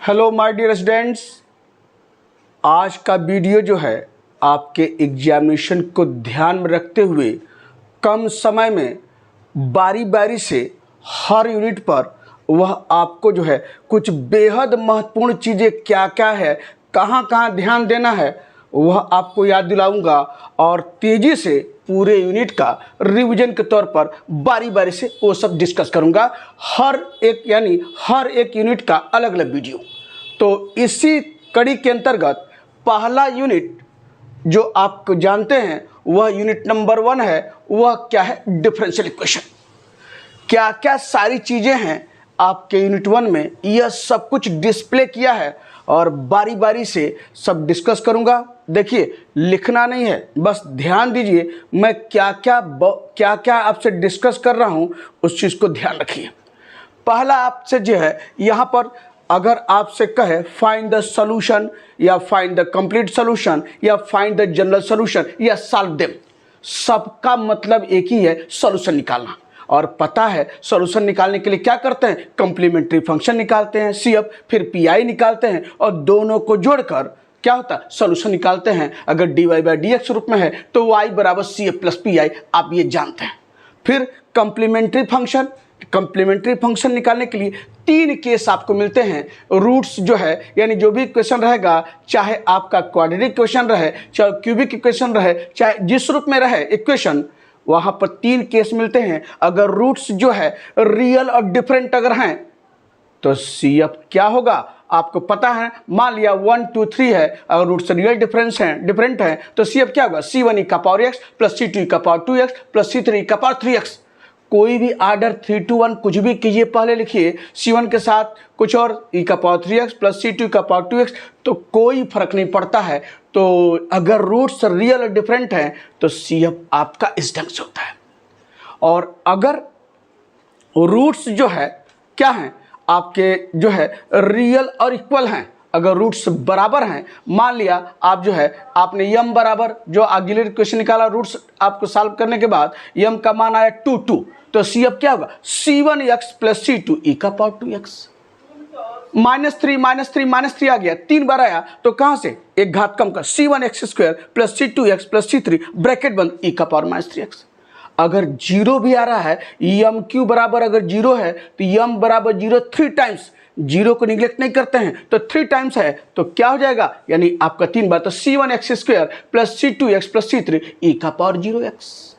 Hello my dear students, आज का video जो है आपके एग्जामिनेशन को ध्यान में रखते हुए कम समय में बारी बारी से हर यूनिट पर वह आपको जो है कुछ बेहद महत्वपूर्ण चीज़ें क्या क्या है, कहाँ कहाँ ध्यान देना है, वह आपको याद दिलाऊंगा और तेज़ी से पूरे यूनिट का रिवीजन के तौर पर बारी बारी से वो सब डिस्कस करूंगा। हर एक यूनिट का अलग अलग वीडियो। तो इसी कड़ी के अंतर्गत पहला यूनिट जो आप जानते हैं वह यूनिट नंबर 1 है। वह क्या है? Differential equation. क्या क्या सारी चीज़ें हैं आपके यूनिट 1 में, यह सब कुछ डिस्प्ले किया है और बारी बारी से सब डिस्कस करूंगा। देखिए, लिखना नहीं है, बस ध्यान दीजिए मैं क्या क्या आपसे डिस्कस कर रहा हूं, उस चीज़ को ध्यान रखिए। पहला आपसे जो है यहाँ पर अगर आपसे कहे फाइंड द सॉल्यूशन या फाइंड द कंप्लीट सॉल्यूशन या फाइंड द जनरल सॉल्यूशन या सॉल्व देम, सबका मतलब एक ही है, सॉल्यूशन निकालना। और पता है सॉल्यूशन निकालने के लिए क्या करते हैं? कंप्लीमेंट्री फंक्शन निकालते हैं CF, फिर PI निकालते हैं और दोनों को जोड़कर क्या होता है? सॉल्यूशन निकालते हैं। अगर dy/dx रूप में है तो y बराबर CF प्लस PI, आप ये जानते हैं। फिर कंप्लीमेंट्री फंक्शन निकालने के लिए 3 केस आपको मिलते हैं। रूट्स जो है यानी जो भी इक्वेशन रहेगा, चाहे आपका क्वाड्रेटिक इक्वेशन रहे, चाहे क्यूबिक इक्वेशन रहे, चाहे जिस रूप में रहे इक्वेशन, वहां पर 3 केस मिलते हैं। अगर रूट्स जो है रियल और डिफरेंट अगर हैं तो CF क्या होगा आपको पता है। मान लिया 1 2 3 है, अगर रूट्स रियल डिफरेंट हैं तो CF क्या होगा? C1 e का power x plus C2 e का power 2x plus C3 e का पावर 3x। कोई भी आर्डर 3 to 1 कुछ भी कीजिए, पहले लिखिए C1 के साथ कुछ और e का पावर 3x प्लस C2 का पावर 2x, तो कोई फर्क नहीं पड़ता है। तो अगर रूट्स रियल और डिफरेंट हैं तो CF आपका इस ढंग से होता है। और अगर रूट्स जो है क्या हैं आपके, जो है रियल और इक्वल हैं, अगर रूट्स बराबर हैं, मान लिया आप जो है आपने यम बराबर जो ऑक्सिलरी इक्वेशन निकाला, रूट्स आपको सॉल्व करने के बाद यम का मान आया 2 2, तो CF क्या होगा? C1x प्लस C2 e का पावर 2x। -3 आ गया, 3 बार आया तो कहां से एक घात कम कर, C1x² plus C2x plus C3 bracket बंद e का पावर -3x। अगर 0 भी आ रहा है, यम क्यू बराबर अगर 0 है तो यम बराबर 0 3 टाइम्स, 0 को निगलेक्ट नहीं करते हैं तो 3 टाइम्स है तो क्या हो जाएगा? यानी आपका 3 बार, तो C1x² plus C2x plus C3 e का पावर 0x।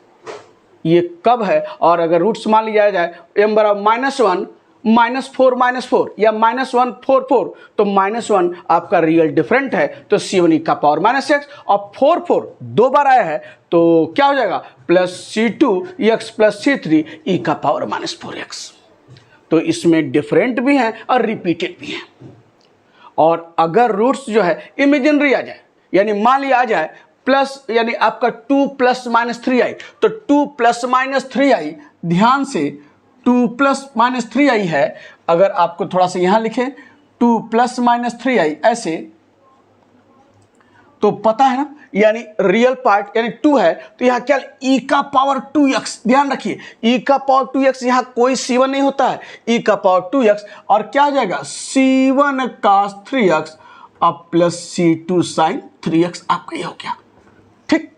ये कब है? और अगर रूट्स मान लिया जाए m बराबर -1 -4 या -1 4 4, तो -1 आपका रियल डिफरेंट है तो C1 e का पावर -x, और 4 4 2 बार आया है तो क्या हो जाएगा? Plus C2x plus C3 e का पावर -4x। तो इसमें डिफरेंट भी हैं और रिपीटेड भी हैं। और अगर रूट्स जो है इमेजिनरी आ जाए, यानी मान लिया आ जाए प्लस, यानी आपका 2 प्लस -3i, तो 2 प्लस -3i, ध्यान से 2 प्लस -3i है। अगर आपको थोड़ा सा यहां लिखें 2 प्लस -3i ऐसे, तो पता है ना, यानी रियल पार्ट यानी 2 है तो यहां क्या e का पावर 2x, ध्यान रखिए e का पावर 2x, यहां कोई C1 नहीं होता है, e का पावर 2x, और क्या आ जाएगा? C1 cos 3x अब प्लस C2 sin 3x, आपका ये हो गया। ठीक,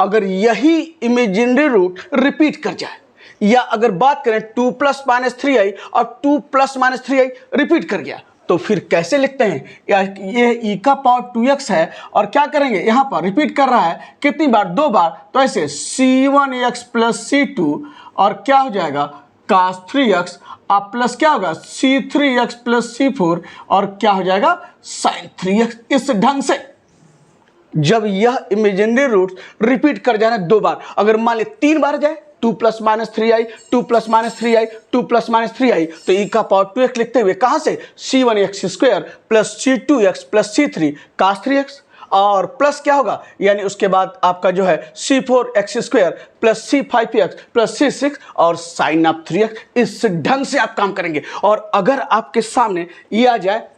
अगर यही इमेजिनरी रूट रिपीट कर जाए, या अगर बात करें 2 प्लस -3i और 2 प्लस -3i रिपीट कर गया, तो फिर कैसे लिखते हैं? ये e का पावर 2x है और क्या करेंगे, यहां पर रिपीट कर रहा है कितनी बार? 2 बार, तो ऐसे C1x प्लस C2 और क्या हो जाएगा? cos 3x अब प्लस क्या होगा? C3x प्लस C4 और क्या हो जाएगा? sin 3x। इस ढंग से जब यह इमेजिनरी रूट रिपीट कर जाना 2 बार, अगर मान ले 3 बार जाए 2 plus -3i 2 plus -3i 2 plus -3i, तो e का पावर 2x लिखते हुए कहां से? C1x² plus C2x plus C3 cos 3x, और प्लस क्या होगा? यानी उसके बाद आपका जो है C4x² plus C5x plus C6 और साइन ऑफ 3x। इस ढंग से आप काम करेंगे। और अगर आपके सामने ये आ जाए,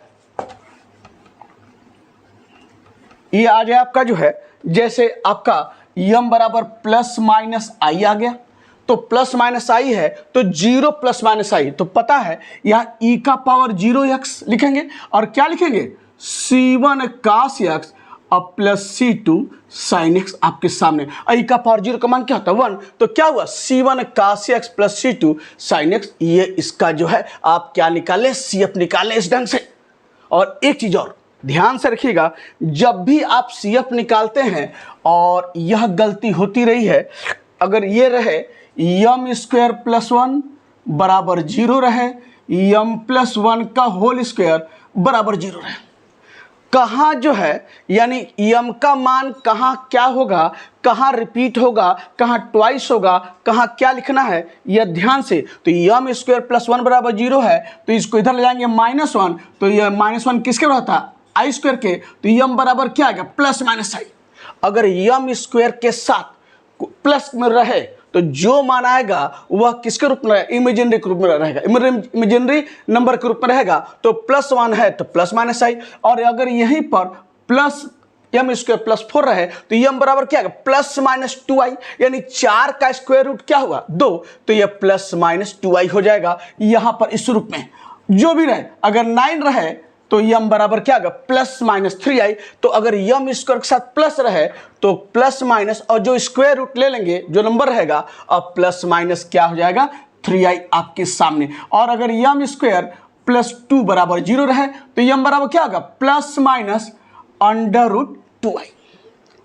ये आ जाए आपका जो है, जैसे आपका यम बराबर प्लस -i आ गया, तो प्लस माइनस आई है तो जीरो प्लस माइनस आई, तो पता है यहाँ ई का पावर जीरो एक्स लिखेंगे और क्या लिखेंगे C1 cos एक्स अब प्लस C2 sin x आपके सामने। ई का पावर जीरो का मान क्या होता है 1, तो क्या हुआ C1 cos x plus C2 sin x। ये इसका जो है आप क्या निकालें, CF निकालें इस ढंग से। और एक चीज और ध्यान से रखिएगा, जब भी आप CF निकालते हैं और यह गलती होती रही है, अगर ये रहे m स्क्वायर प्लस 1 बराबर जीरो रहे, m प्लस 1 का होल स्क्वायर बराबर जीरो रहे, कहाँ जो है यानी m का मान कहाँ क्या होगा, कहाँ रिपीट होगा, कहाँ ट्वाइस होगा, कहाँ क्या लिखना है यह ध्यान से। तो m स्क्वायर प्लस 1 बराबर जीरो है तो इसको इधर ले जाएंगे -1, तो यह -1 किसके रहता है आई स्क्वायर के, तो m बराबर क्या आएगा प्लस माइनस आई। अगर m स्क्वायर के साथ प्लस में रहे तो जो मान आएगा वह किसके रूप में रहेगा, इमेजिनरी के रूप में रहेगा, इमेजिनरी नंबर के रूप में रहेगा। तो +1 है तो प्लस माइनस आई, और अगर यहीं पर प्लस m स्क्वायर प्लस 4 रहे तो m बराबर क्या आएगा प्लस माइनस 2i, यानी 4 का स्क्वायर रूट क्या हुआ 2, तो यह प्लस माइनस 2i हो जाएगा यहाँ पर इस रूप में। जो भी रहे, अगर 9 रहे तो m बराबर क्या आएगा प्लस माइनस 3i, तो अगर m स्क्वायर के साथ प्लस रहे तो प्लस माइनस और जो स्क्वायर रूट ले लेंगे जो नंबर रहेगा, अब प्लस माइनस क्या हो जाएगा 3i आपके सामने। और अगर m स्क्वायर प्लस 2 बराबर जीरो रहे तो m बराबर क्या होगा प्लस माइनस √2i।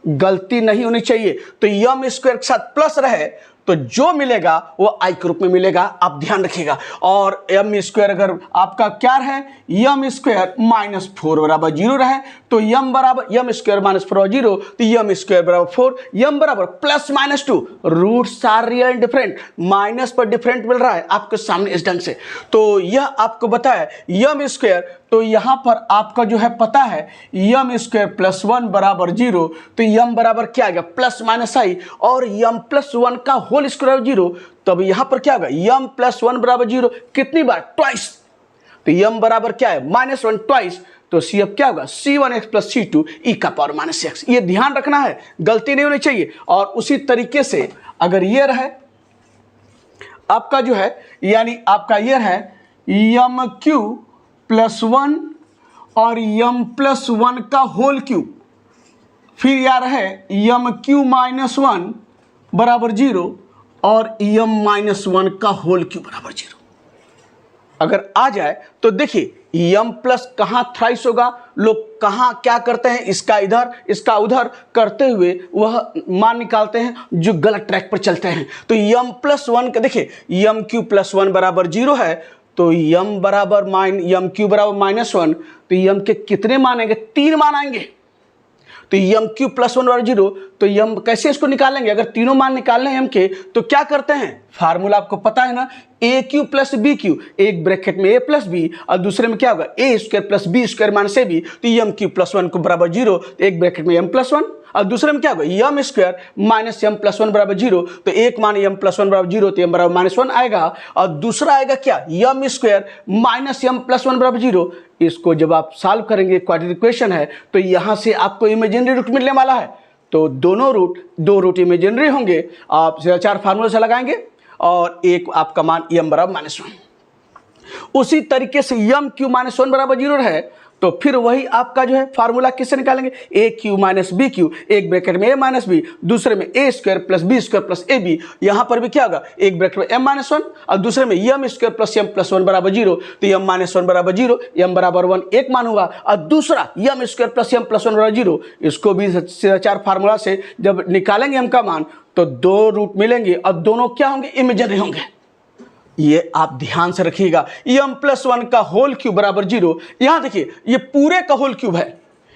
गलती नहीं होनी चाहिए, तो m स्क्वायर के साथ प्लस रहे तो जो मिलेगा वो आई के रूप में मिलेगा, आप ध्यान रखिएगा। और m स्क्वायर अगर आपका क्या है m स्क्वायर -4 बराबर जीरो रहे तो m बराबर m स्क्वायर -4 जीरो, तो m स्क्वायर बराबर 4, m बराबर plus minus 2, roots are real different, minus पर डिफरेंट मिल रहा है आपके सामने इस ढंग से। तो यह आपको बताया m स्क्वायर, तो यहाँ पर आपका जो है पता है m स्क्वायर प्लस 1 बराबर जीरो, तो m बराबर क्या आएगा प्लस माइनस आई, और m प्लस 1 का होल स्क्वायर जीरो, तब यहाँ पर क्या होगा m प्लस 1 बराबर जीरो कितनी बार ट्वाइस, तो m बराबर क्या है -1 ट्वाइस, तो CF क्या होगा C1x प्लस C2 ई का पावर -x। ये ध्यान रखना है, गलती नहीं होनी चाहिए। और उसी तरीके से अगर ये रहे आपका जो है यानी आपका ये है MQ प्लस 1 और m प्लस 1 का होल क्यूब, फिर यार है MQ -1 बराबर जीरो और m -1 का होल क्यूब बराबर जीरो। अगर आ जाए तो देखिए m प्लस कहाँ थ्राइस होगा, लोग कहाँ क्या करते हैं इसका इधर इसका उधर करते हुए वह मान निकालते हैं जो गलत ट्रैक पर चलते हैं। तो m प्लस 1 का देखिए MQ प्लस 1 बराबर जीरो है, तो m बराबर MQ बराबर -1, तो m के कितने मान आएंगे 3 मान आएंगे। तो MQ प्लस 1 बराबर जीरो, तो m कैसे इसको निकालेंगे, अगर तीनों मान निकालने हैं m के तो क्या करते हैं, फार्मूला आपको पता है ना AQ प्लस BQ, एक ब्रैकेट में a प्लस b और दूसरे में क्या होगा a square plus b square minus ab, तो MQ प्लस 1 को बराबर जीरो, एक ब्रैकेट में m प्लस 1 और दूसरे में क्या होगा m square minus m plus 1 बराबर जीरो, तो एक मान m प्लस 1 बराबर जीरो, तो m बराबर -1 आएगा, और दूसरा आएगा क्या m square minus m plus 1 बराबर जीरो। इसको जब आप सॉल्व करेंगे क्वाड्रेटिक इक्वेशन है तो यहाँ से आपको इमेजिनरी रूट मिलने वाला है, तो दोनों रूट दो रूट इमेजिनरी होंगे, आप 4 फार्मूला से लगाएंगे और एक आपका मान m बराबर -1। उसी तरीके से MQ -1 बराबर जीरो है तो फिर वही आपका जो है फार्मूला किससे निकालेंगे AQ माइनस BQ, एक ब्रैकेट में a माइनस b, दूसरे में a square plus b square plus ab, यहाँ पर भी क्या होगा एक ब्रैकेट में m-1 और दूसरे में m square plus m plus 1 बराबर जीरो, तो m-1 बराबर जीरो, m बराबर 1 एक मान हुआ, और दूसरा m square plus m plus 1 बराबर जीरो। इसको भी 4 फार्मूला से जब निकालेंगे m का मान तो दो रूट मिलेंगे और दोनों क्या होंगे इमेजिनरी होंगे। ये आप ध्यान से रखिएगा, m प्लस 1 का होल क्यूब बराबर जीरो, यहाँ देखिए ये पूरे का होल क्यूब है,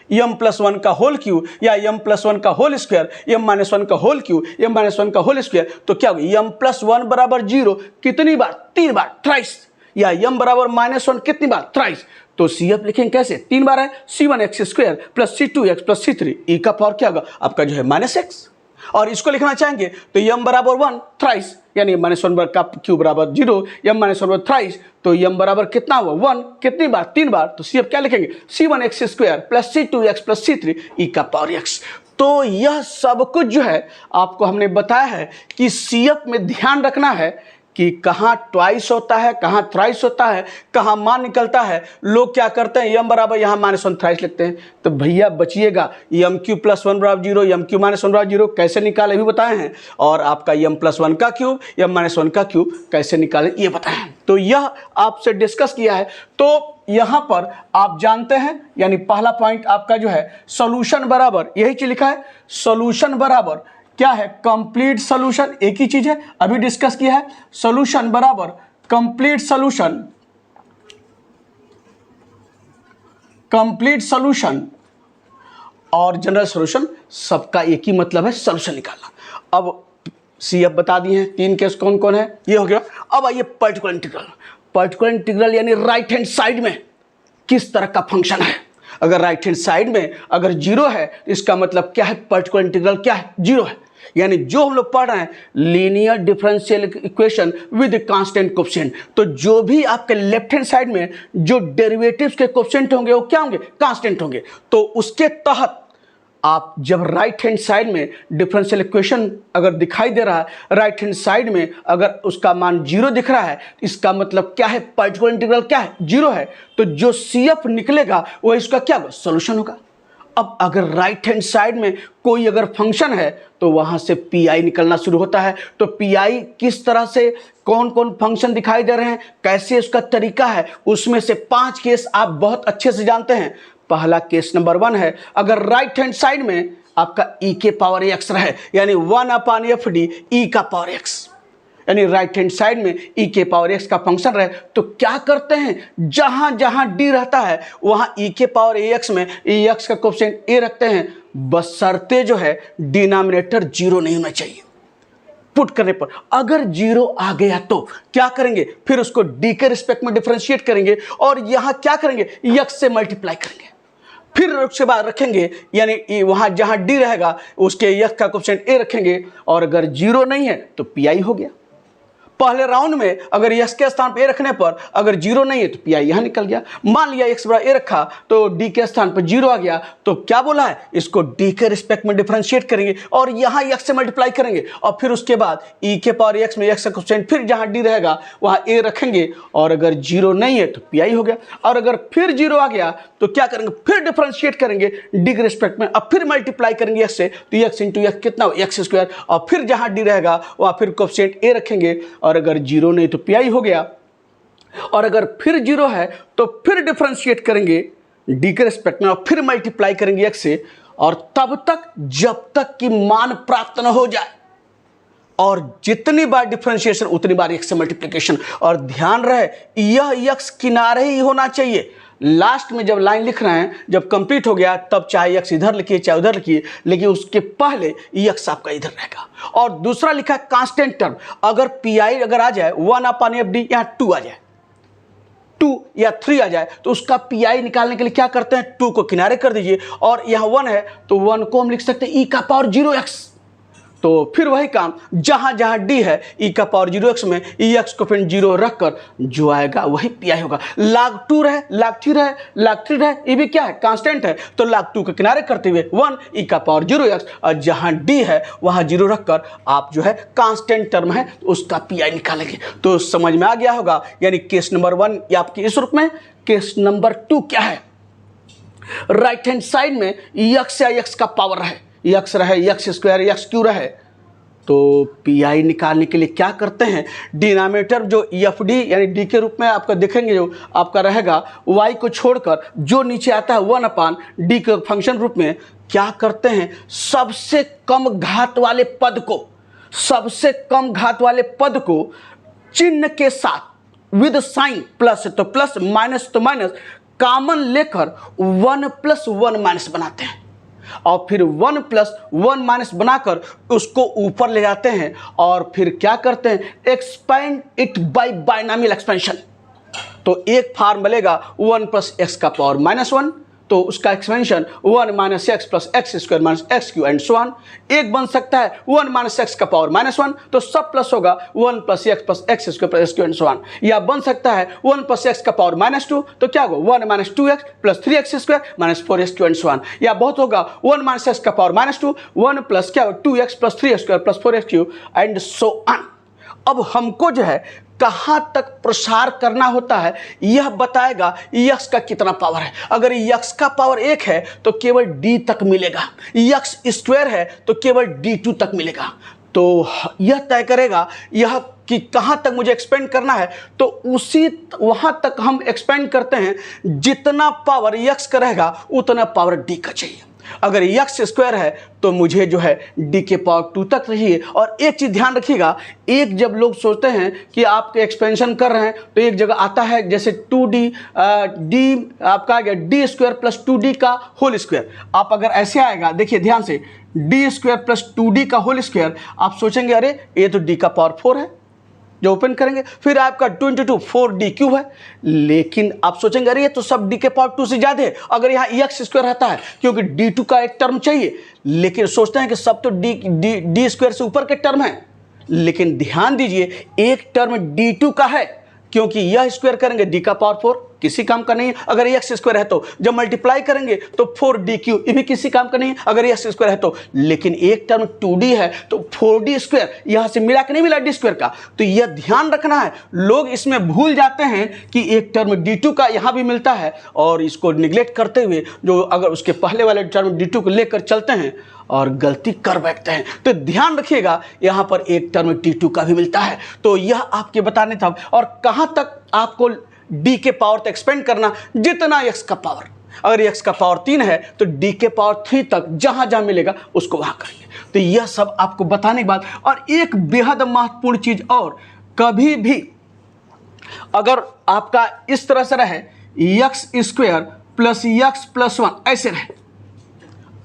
m प्लस 1 का होल क्यूब या m प्लस 1 का होल स्क्वायर, m माइनस 1 का होल क्यूब, m माइनस 1 का होल स्क्वायर, तो क्या होगा m प्लस 1 बराबर जीरो कितनी बार 3 बार थ्राइस, या m बराबर -1 कितनी बार थ्राइस, तो CF लिखेंगे कैसे 3 बार है C1x square plus C2x plus C3 ई का पावर क्या होगा आपका जो है -x। और इसको लिखना चाहेंगे तो m बराबर 1 थ्राइस, यानी -1 का क्यूब बराबर जीरो, m -1 थ्राइस, तो m बराबर कितना हुआ 1 कितनी बार 3 बार, तो CF क्या लिखेंगे C1x square plus C2x plus C3 ई का पावर x। तो यह सब कुछ जो है आपको हमने बताया है कि सीएफ में ध्यान रखना है कि कहाँ ट्वाइस होता है, कहाँ थ्राइस होता है, कहाँ मान निकलता है। लोग क्या करते हैं, यम बराबर यहाँ -1 थ्राइस लिखते हैं। तो भैया बचिएगा, यम क्यू प्लस 1 बराबर 0, यम क्यू -1 बराबर 0 कैसे निकाले भी बताए हैं, और आपका यम प्लस 1 का क्यूब, यम -1 का क्यूब कैसे निकाले ये बताए हैं। तो यह आपसे डिस्कस किया है। तो यहाँ पर आप जानते हैं, यानी पहला पॉइंट आपका जो है सॉल्यूशन बराबर, यही चीज लिखा है, सॉल्यूशन बराबर क्या है, कंप्लीट सॉल्यूशन। एक ही चीज है, अभी डिस्कस किया है, सॉल्यूशन बराबर कंप्लीट सॉल्यूशन, कंप्लीट सॉल्यूशन और जनरल सॉल्यूशन, सबका एक ही मतलब है, सॉल्यूशन निकालना। अब सीएफ बता दिए हैं, 3 केस कौन कौन है, ये हो गया। अब आइए पर्टिकुलर इंटीग्रल। पर्टिकुलर इंटीग्रल यानी राइट हैंड साइड में किस तरह का फंक्शन है। अगर राइट हैंड साइड में अगर 0 है, इसका मतलब क्या है, पर्टिकुलर इंटीग्रल क्या है, 0 है। यानी जो हम लोग पढ़ रहे हैं linear differential equation with constant coefficient, तो जो भी आपके लेफ्ट हैंड साइड में जो डेरिवेटिव्स के कोएफिशिएंट होंगे वो क्या होंगे, कांस्टेंट होंगे। तो उसके तहत आप जब राइट हैंड साइड में डिफरेंशियल इक्वेशन अगर दिखाई दे रहा है, राइट हैंड साइड में अगर उसका मान 0 दिख रहा है, इसका मतलब क्या है, पर्टिकुलर इंटीग्रल क्या है, 0 है। तो जो सीएफ निकलेगा वो इसका क्या होगा, सॉल्यूशन होगा। अब अगर राइट हैंड साइड में कोई अगर फंक्शन है तो वहां से पीआई निकलना शुरू होता है। तो पीआई किस तरह से, कौन कौन फंक्शन दिखाई दे रहे हैं, कैसे उसका तरीका है, उसमें से 5 केस आप बहुत अच्छे से जानते हैं। पहला केस नंबर 1 है, अगर राइट हैंड साइड में आपका e के पावर x रहे, यानी 1/fd e का पावर x, यानी राइट हैंड साइड में e के पावर x का फंक्शन रहे, तो क्या करते हैं, जहां जहां d रहता है वहां e के पावर ax में ax का कोएफिशिएंट a रखते हैं, बशर्ते जो है डिनोमिनेटर 0 नहीं होना चाहिए। पुट करने पर अगर 0 आ गया तो क्या करेंगे, फिर उसको d के रिस्पेक्ट में डिफरेंशिएट करेंगे और यहां क्या करेंगे, x से मल्टीप्लाई करेंगे, फिर उसके बाद रखेंगे, यानी वहां जहां d रहेगा उसके x का कोएफिशिएंट a रखेंगे, और अगर 0 नहीं है तो पीआई हो गया। पहले राउंड में अगर x के स्थान पर a रखने पर अगर 0 नहीं है तो पीआई यहां निकल गया। मान लिया x बराबर a रखा तो d के स्थान पर 0 आ गया, तो क्या बोला है, इसको d के रिस्पेक्ट में डिफरेंशिएट करेंगे और यहां x से मल्टीप्लाई करेंगे, और फिर उसके बाद e के पावर x में x का कोएफिशिएंट फिर जहां d रहेगा वहां a रखेंगे, और अगर 0 नहीं है तो पीआई हो गया। और अगर फिर 0 आ गया तो क्या करेंगे, फिर डिफरेंशिएट करेंगे d के रिस्पेक्ट में, अब फिर मल्टीप्लाई करेंगे x से, तो x इंटू x कितना हो, x स्क्वायर, और फिर जहां d रहेगा वहां फिर कोएफिशिएंट a रखेंगे, और अगर 0 नहीं तो पीआई हो गया। और अगर फिर 0 है तो फिर डिफरेंशिएट करेंगे d के रिस्पेक्ट में और फिर मल्टीप्लाई करेंगे x से, और तब तक जब तक कि मान प्राप्त न हो जाए, और जितनी बार डिफरेंशिएशन उतनी बार x से मल्टीप्लिकेशन। और ध्यान रहे यह x किनारे ही होना चाहिए। लास्ट में जब लाइन लिख रहे हैं, जब कंप्लीट हो गया तब चाहे x इधर लिखिए चाहे उधर लिखिए, लेकिन उसके पहले x आपका इधर रहेगा। और दूसरा लिखा है कांस्टेंट टर्म, अगर पीआई अगर आ जाए 1/fd, यहाँ 2 आ जाए, 2 या 3 आ जाए, तो उसका पीआई निकालने के लिए क्या करते हैं, 2 को किनारे कर दीजिए, और यहाँ 1 है तो 1 को हम लिख सकते हैं e का पावर 0x। तो फिर वही काम, जहां जहां d है e का पावर 0x में ex को फिर 0 रखकर जो आएगा वही पीआई होगा। log 2 रहे, log 3 रहे, log 3 रहे, ये भी क्या है, कांस्टेंट है, तो log 2 के किनारे करते हुए 1 e का पावर 0x, और जहां d है वहां 0 रखकर आप जो है कांस्टेंट टर्म है उसका पीआई निकालेंगे। तो समझ में आ गया होगा। यानी केस नंबर 1 ये आपके इस रूप में। केस नंबर 2 क्या है, राइट हैंड साइड में x या x का पावर रहे, x रहे, x स्क्वायर, x क्यू रहे, तो पीआई निकालने के लिए क्या करते हैं, डिनोमिनेटर जो एफडी यानी डी के रूप में आपका देखेंगे, जो आपका रहेगा y को छोड़कर जो नीचे आता है 1/d के फंक्शन रूप में, क्या करते हैं, सबसे कम घात वाले पद को, सबसे कम घात वाले पद को चिन्ह के साथ विद साइन, प्लस तो प्लस, माइनस तो माइनस, कॉमन लेकर 1 + 1 माइनस बनाते हैं, और फिर 1 + 1 माइनस बनाकर उसको ऊपर ले जाते हैं, और फिर क्या करते हैं, expand it by binomial expansion. तो एक फॉर्म मिलेगा 1 + x का पावर -1 तो उसका expansion 1 minus x plus X square minus x Q and so on. एक बन सकता है 1 माइनस एक्स का पावर -1, तो सब प्लस होगा 1 plus X square plus x Q and so on. या बन सकता है 1 प्लस एक्स का पावर -2, तो क्या होगा 1 minus 2x plus 3x square minus 4x Q and so on. या बहुत होगा 1 माइनस एक्स का पावर -2, 1 प्लस क्या 2x plus 3x square plus 4x Q and so on. अब हमको जो है कहां तक प्रसार करना होता है यह बताएगा यक्स का कितना पावर है। अगर यक्स का पावर 1 है तो केवल d तक मिलेगा, यक्स स्क्वायर है तो केवल d2 तक मिलेगा। तो यह तय करेगा यह कि कहां तक मुझे एक्सपेंड करना है, तो उसी वहां तक हम एक्सपेंड करते हैं जितना पावर यक्स का रहेगा उतना पावर d का चाहिए। अगर यक्स स्क्वायर है तो मुझे जो है d के पावर 2 तक चाहिए। और एक चीज़ ध्यान रखिएगा, एक जब लोग सोचते हैं कि आप एक्सपेंशन कर रहे हैं तो एक जगह आता है जैसे 2d d आपका आ गया d स्क्वायर प्लस 2d का होल स्क्वायर। आप अगर ऐसे आएगा, देखिए ध्यान से, d स्क्वायर प्लस 2d का होल स्क्वायर, आप सोचेंगे अरे ये तो d का पावर 4 है। जो ओपन करेंगे फिर आपका 2 × 2 4d क्यूब है, लेकिन आप सोचेंगे अरे ये तो सब d के पावर 2 से ज़्यादा है अगर यहाँ एक्स स्क्वायर रहता है, क्योंकि d2 का एक टर्म चाहिए। लेकिन सोचते हैं कि सब तो d स्क्वायर से ऊपर के टर्म है, लेकिन ध्यान दीजिए एक टर्म d2 का है, क्योंकि यह स्क्वायर करेंगे d का पावर 4, किसी काम का नहीं है। अगर एक्स स्क्वायर है तो जब मल्टीप्लाई करेंगे तो 4d क्यूब, ये भी किसी काम का नहीं है अगर एक्स स्क्वायर है तो। लेकिन एक टर्म 2d है तो 4d स्क्वायर यहाँ से मिला कि नहीं मिला d स्क्वायर का, तो यह ध्यान रखना है। लोग इसमें भूल जाते हैं कि एक टर्म d2 का यहाँ भी मिलता है और इसको निगलेक्ट करते हुए जो अगर उसके पहले वाले टर्म d2 को लेकर चलते हैं और गलती कर बैठते हैं। तो ध्यान रखिएगा यहाँ पर एक टर्म d2 का भी मिलता है। तो यह आपके बताने था। और कहाँ तक आपको d के पावर तक एक्सपेंड करना, जितना x का पावर, अगर x का पावर 3 है तो d के पावर 3 तक जहां जहां मिलेगा उसको वहां करेंगे। तो यह सब आपको बताने के बाद, और एक बेहद महत्वपूर्ण चीज और, कभी भी अगर आपका इस तरह से रहे x square plus x plus 1 ऐसे रहे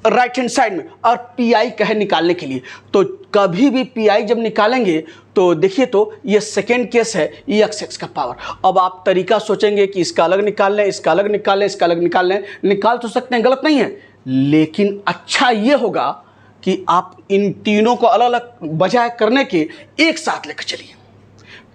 राइट हैंड साइड में और पी कहे निकालने के लिए, तो कभी भी पी जब निकालेंगे तो देखिए, तो ये सेकेंड केस है एक्स का पावर। अब आप तरीका सोचेंगे कि इसका अलग निकाल लें, इसका अलग निकाल लें, इसका अलग निकाल लें, निकाल तो सकते हैं, गलत नहीं है, लेकिन अच्छा ये होगा कि आप इन तीनों को अलग अलग बजाय करने के एक साथ लेकर चलिए।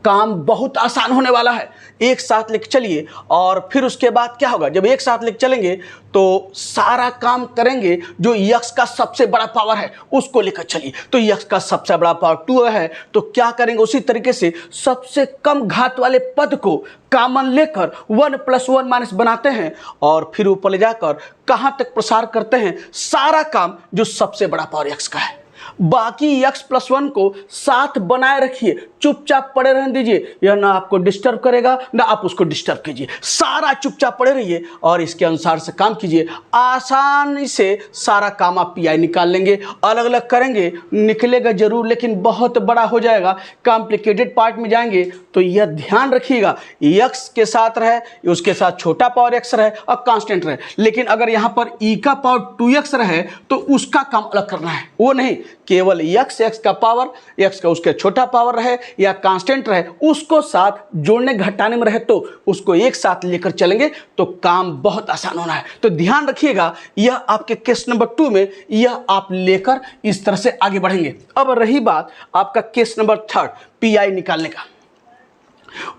काम बहुत आसान होने वाला है, एक साथ लेकर चलिए। और फिर उसके बाद क्या होगा, जब एक साथ लेकर चलेंगे तो सारा काम करेंगे। जो यक्स का सबसे बड़ा पावर है उसको लेकर चलिए। तो यक्स का सबसे बड़ा पावर 2 है, तो क्या करेंगे, उसी तरीके से सबसे कम घात वाले पद को कॉमन लेकर 1 + 1 माइनस बनाते हैं और फिर ऊपर ले जाकर कहाँ तक प्रसार करते हैं सारा काम जो सबसे बड़ा पावर यक्स का है। बाकी x + 1 को साथ बनाए रखिए, चुपचाप पड़े रहने दीजिए, यह ना आपको डिस्टर्ब करेगा ना आप उसको डिस्टर्ब कीजिए। सारा चुपचाप पड़े रहिए और इसके अनुसार से काम कीजिए। आसानी से सारा काम आप पी निकाल लेंगे। अलग अलग करेंगे, निकलेगा जरूर, लेकिन बहुत बड़ा हो जाएगा, कॉम्प्लिकेटेड पार्ट में जाएंगे। तो यह ध्यान रखिएगा, x के साथ रहे, उसके साथ छोटा पावर x रहे और कांस्टेंट रहे। लेकिन अगर यहाँ पर e का पावर 2x रहे तो उसका काम अलग करना है, वो नहीं, केवल x का पावर, x का उसके छोटा पावर रहे या कांस्टेंट रहे, उसको साथ जोड़ने घटाने में रहे तो उसको एक साथ लेकर चलेंगे तो काम बहुत आसान होना है। तो ध्यान रखिएगा, यह आपके केस नंबर 2 में यह आप लेकर इस तरह से आगे बढ़ेंगे। अब रही बात आपका केस नंबर 3 पी निकालने का,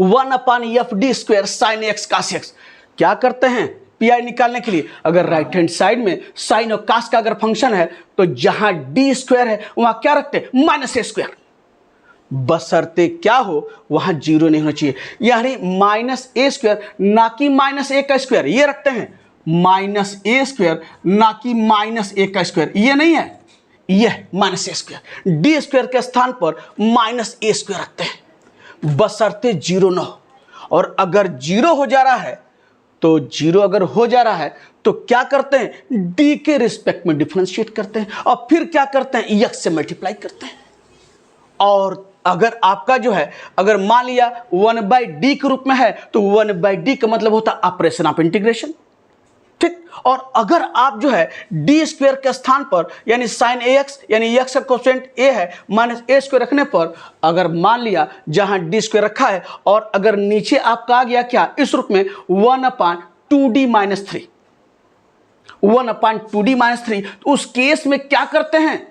1/fd² sin x cos x। क्या करते हैं पी निकालने के लिए, अगर राइट हैंड साइड में साइन और कास का अगर फंक्शन है तो जहां d² है वहां क्या रखते हैं, -a², बशर्ते क्या हो वहां 0 नहीं होना चाहिए, यानी -a² ना कि -a², ये रखते हैं -a² ना कि -a², ये नहीं है, यह -a², d² के स्थान पर -a² रखते हैं बशर्ते 0 ना हो। और अगर 0 हो जा रहा है तो 0 अगर हो जा रहा है तो क्या करते हैं, d के रिस्पेक्ट में डिफरेंशिएट करते हैं और फिर क्या करते हैं, x से मल्टीप्लाई करते हैं। और अगर आपका जो है, अगर मान लिया 1/d के रूप में है तो 1/d का मतलब होता है ऑपरेशन ऑफ इंटीग्रेशन, ठीक। और अगर आप जो है d² के स्थान पर यानी sin ax, यानी x का कोएफिशिएंट a है, -a² रखने पर अगर मान लिया जहां d² रखा है और अगर नीचे आपका आ गया क्या इस रूप में 1/2d - 3, 1/2d-3, तो उस केस में क्या करते हैं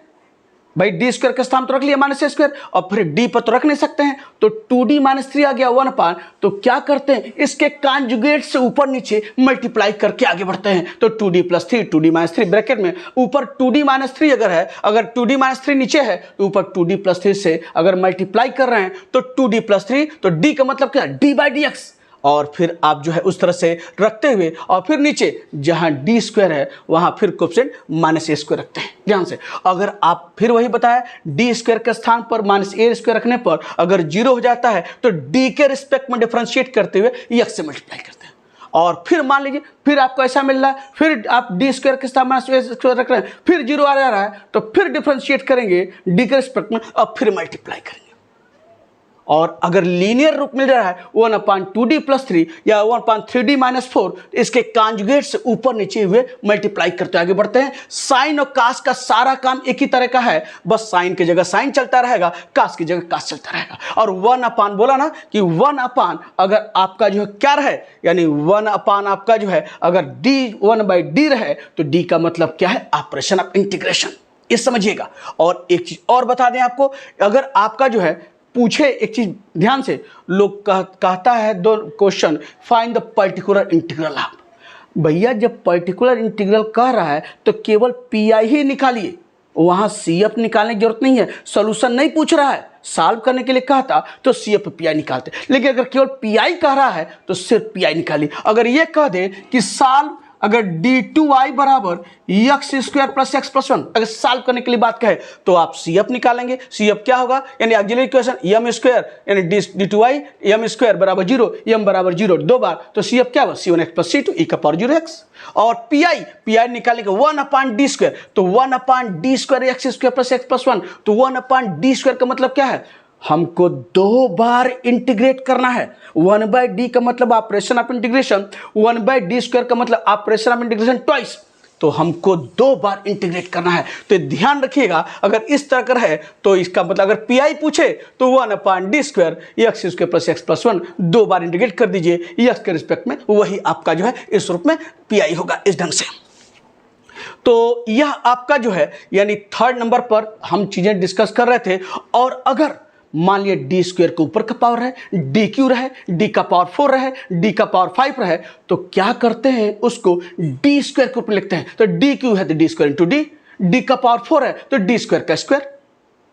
भाई, डी स्क्वायर के स्थान तो रख लिया -a² और फिर डी पर तो रख नहीं सकते हैं, तो 2d-3 आ गया 1/, तो क्या करते हैं इसके कांजुगेट से ऊपर नीचे मल्टीप्लाई करके आगे बढ़ते हैं। तो 2d+3 2d-3 ब्रैकेट में ऊपर 2d-3 अगर है, अगर 2d-3 नीचे है तो ऊपर 2d+3 से अगर मल्टीप्लाई कर रहे हैं तो 2d+3, तो d का मतलब क्या, d/dx, और फिर आप जो है उस तरह से रखते हुए और फिर नीचे जहां डी स्क्वायर है वहां फिर कोएफिशिएंट -a² रखते हैं। ध्यान से, अगर आप फिर वही बताया डी स्क्वायर के स्थान पर -a² रखने पर अगर 0 हो जाता है तो डी के रिस्पेक्ट में डिफरेंशिएट करते हुए x से मल्टीप्लाई करते हैं। और फिर मान लीजिए फिर आपको ऐसा मिल रहा है, फिर आप डी स्क्वायर के स्थान -a² रख रहे हैं, फिर 0 आ जा रहा है तो फिर डिफरेंशिएट करेंगे डी के रिस्पेक्ट में और फिर मल्टीप्लाई करेंगे। और अगर लीनियर रूप मिल रहा है 1/2d+3 या 1/3d-4, इसके कांजुगेट से ऊपर नीचे हुए मल्टीप्लाई करते आगे बढ़ते हैं। साइन और कास का सारा काम एक ही तरह का है, बस साइन की जगह साइन चलता रहेगा, कास की जगह कास चलता रहेगा। और 1/, बोला ना कि 1/, अगर आपका जो है क्या रहे, यानी 1/, आपका जो है अगर d 1/d रहे तो d का मतलब क्या है, ऑपरेशन ऑफ इंटीग्रेशन, ये समझिएगा। और एक चीज और बता दें आपको, अगर आपका जो है पूछे एक चीज ध्यान से, लोग कहता है दो question, find the particular integral of, भैया जब पर्टिकुलर इंटीग्रल कह रहा है तो केवल पीआई ही निकालिए, वहां सीएफ निकालने की जरूरत नहीं है। सॉल्यूशन नहीं पूछ रहा है, सॉल्व करने के लिए कहता तो सीएफ पीआई निकालते, लेकिन अगर केवल पीआई कह रहा है तो सिर्फ पीआई निकालिए। अगर ये कह दे कि सॉल्व अगर d2i बराबर x² + x+1, अगर सॉल्व करने के लिए बात कहे तो आप CF निकालेंगे। CF क्या होगा, यानी ऑक्सिलरी इक्वेशन m², यानी d2i m² बराबर 0, m बराबर 0 दो बार, तो CF क्या होगा, c1x + c2 e⁴x। और पीआई निकालेंगे 1/d², तो 1/d² x² + x+1, तो 1/d² का मतलब क्या है, हमको दो बार इंटीग्रेट करना है। 1/d का मतलब ऑपरेशन ऑफ इंटीग्रेशन, 1/d² का मतलब ऑपरेशन ऑफ इंटीग्रेशन ट्वाइस, तो हमको दो बार इंटीग्रेट करना है। तो ध्यान रखिएगा, अगर इस तरह का है तो इसका मतलब अगर पीआई पूछे तो 1/d² x² + x+1 दो बार इंटीग्रेट कर दीजिए x के रिस्पेक्ट में, वही आपका जो है इस रूप में पीआई होगा, इस ढंग से। तो यह आपका जो है यानी 3rd नंबर पर हम चीजें डिस्कस कर रहे थे। और अगर मान लिया d² के ऊपर का पावर है, dq रहे, d का पावर 4 रहे, d का पावर 5 रहे, तो क्या करते हैं उसको d² के ऊपर लिखते हैं। तो dq है तो d² × d, d का पावर 4 है तो d² का स्क्वायर,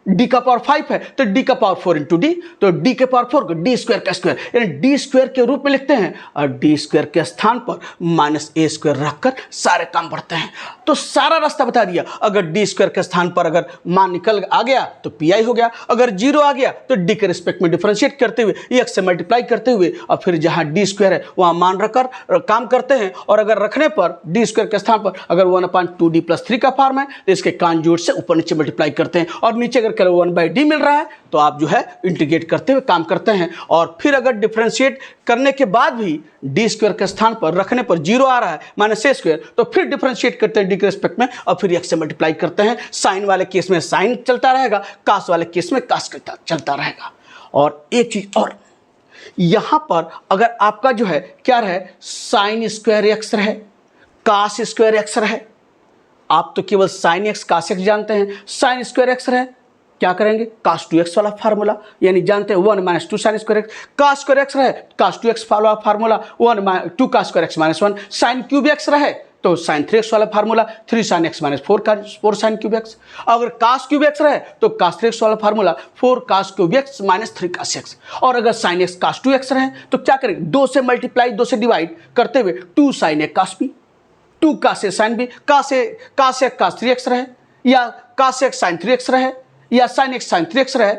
d का पावर 5 है तो d का पावर 4 × d, तो d के पावर 4 को d² का स्क्वायर, यानी d² के रूप में लिखते हैं और d² के स्थान पर -a² रखकर सारे काम बढ़ते हैं। तो सारा रास्ता बता दिया, अगर d² के स्थान पर अगर मान निकल आ गया तो पीआई हो गया, अगर 0 आ गया तो d के रिस्पेक्ट में डिफरेंशिएट करते हुए x से मल्टीप्लाई करते हुए और फिर जहां d² है वहां मान रखकर काम करते हैं। और अगर रखने पर d² के स्थान पर अगर 1/2d+3 का फॉर्म है तो इसके कांजुगेट से ऊपर नीचे मल्टीप्लाई करते हैं, और नीचे अगर 1/d मिल रहा है तो आप जो है इंटीग्रेट करते हुए काम करते हैं। और फिर अगर डिफरेंशिएट करने के बाद भी d² के स्थान पर रखने पर 0 आ रहा है -a², तो फिर डिफरेंशिएट करते हैं d के रिस्पेक्ट में और फिर x से मल्टीप्लाई करते हैं। साइन वाले केस में साइन चलता रहेगा, कास वाले केस में कास चलता रहेगा। और एक चीज और, यहां पर अगर आपका जो है क्या रहे, sin² x रहे, cos² x रहे, आप तो केवल sin x cos x जानते हैं, sin² x रहे क्या करेंगे, cos 2x वाला फार्मूला, यानी जानते हैं 1 - 2 sin² x, cos² x रहे cos 2x वाला formula 2 cos² x - 1, sin³ x रहे तो sin 3x वाला formula 3 sin x - 4 sin³ x, अगर cos³ x रहे तो cos 3x वाला formula 4 cos³ x - 3 cos x, और अगर sin x cos 2x रहे तो क्या करेंगे, 2 से मल्टीप्लाई 2 से डिवाइड करते हुए 2 sin a cos b, 2 cos a sin b, cos a cos 3x रहे या cos x sin 3x रहे या sin x sin 3x रहे,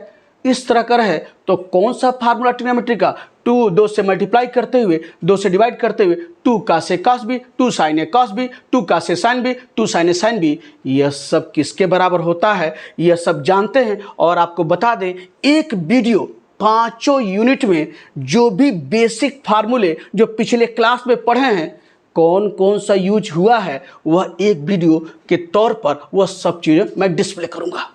इस तरह का रहे तो कौन सा फार्मूला ट्रिग्नोमेट्री का, 2 से मल्टीप्लाई करते हुए 2 से डिवाइड करते हुए 2 cos a cos b, 2 sin a cos b, 2 cos a sin b, 2 sin a sin b, यह सब किसके बराबर होता है यह सब जानते हैं। और आपको बता दें, एक वीडियो 5 यूनिट में जो भी बेसिक फार्मूले जो पिछले क्लास में पढ़े हैं कौन कौन सा यूज हुआ है, वह एक वीडियो के तौर पर वह सब चीज़ें मैं डिस्प्ले करूंगा।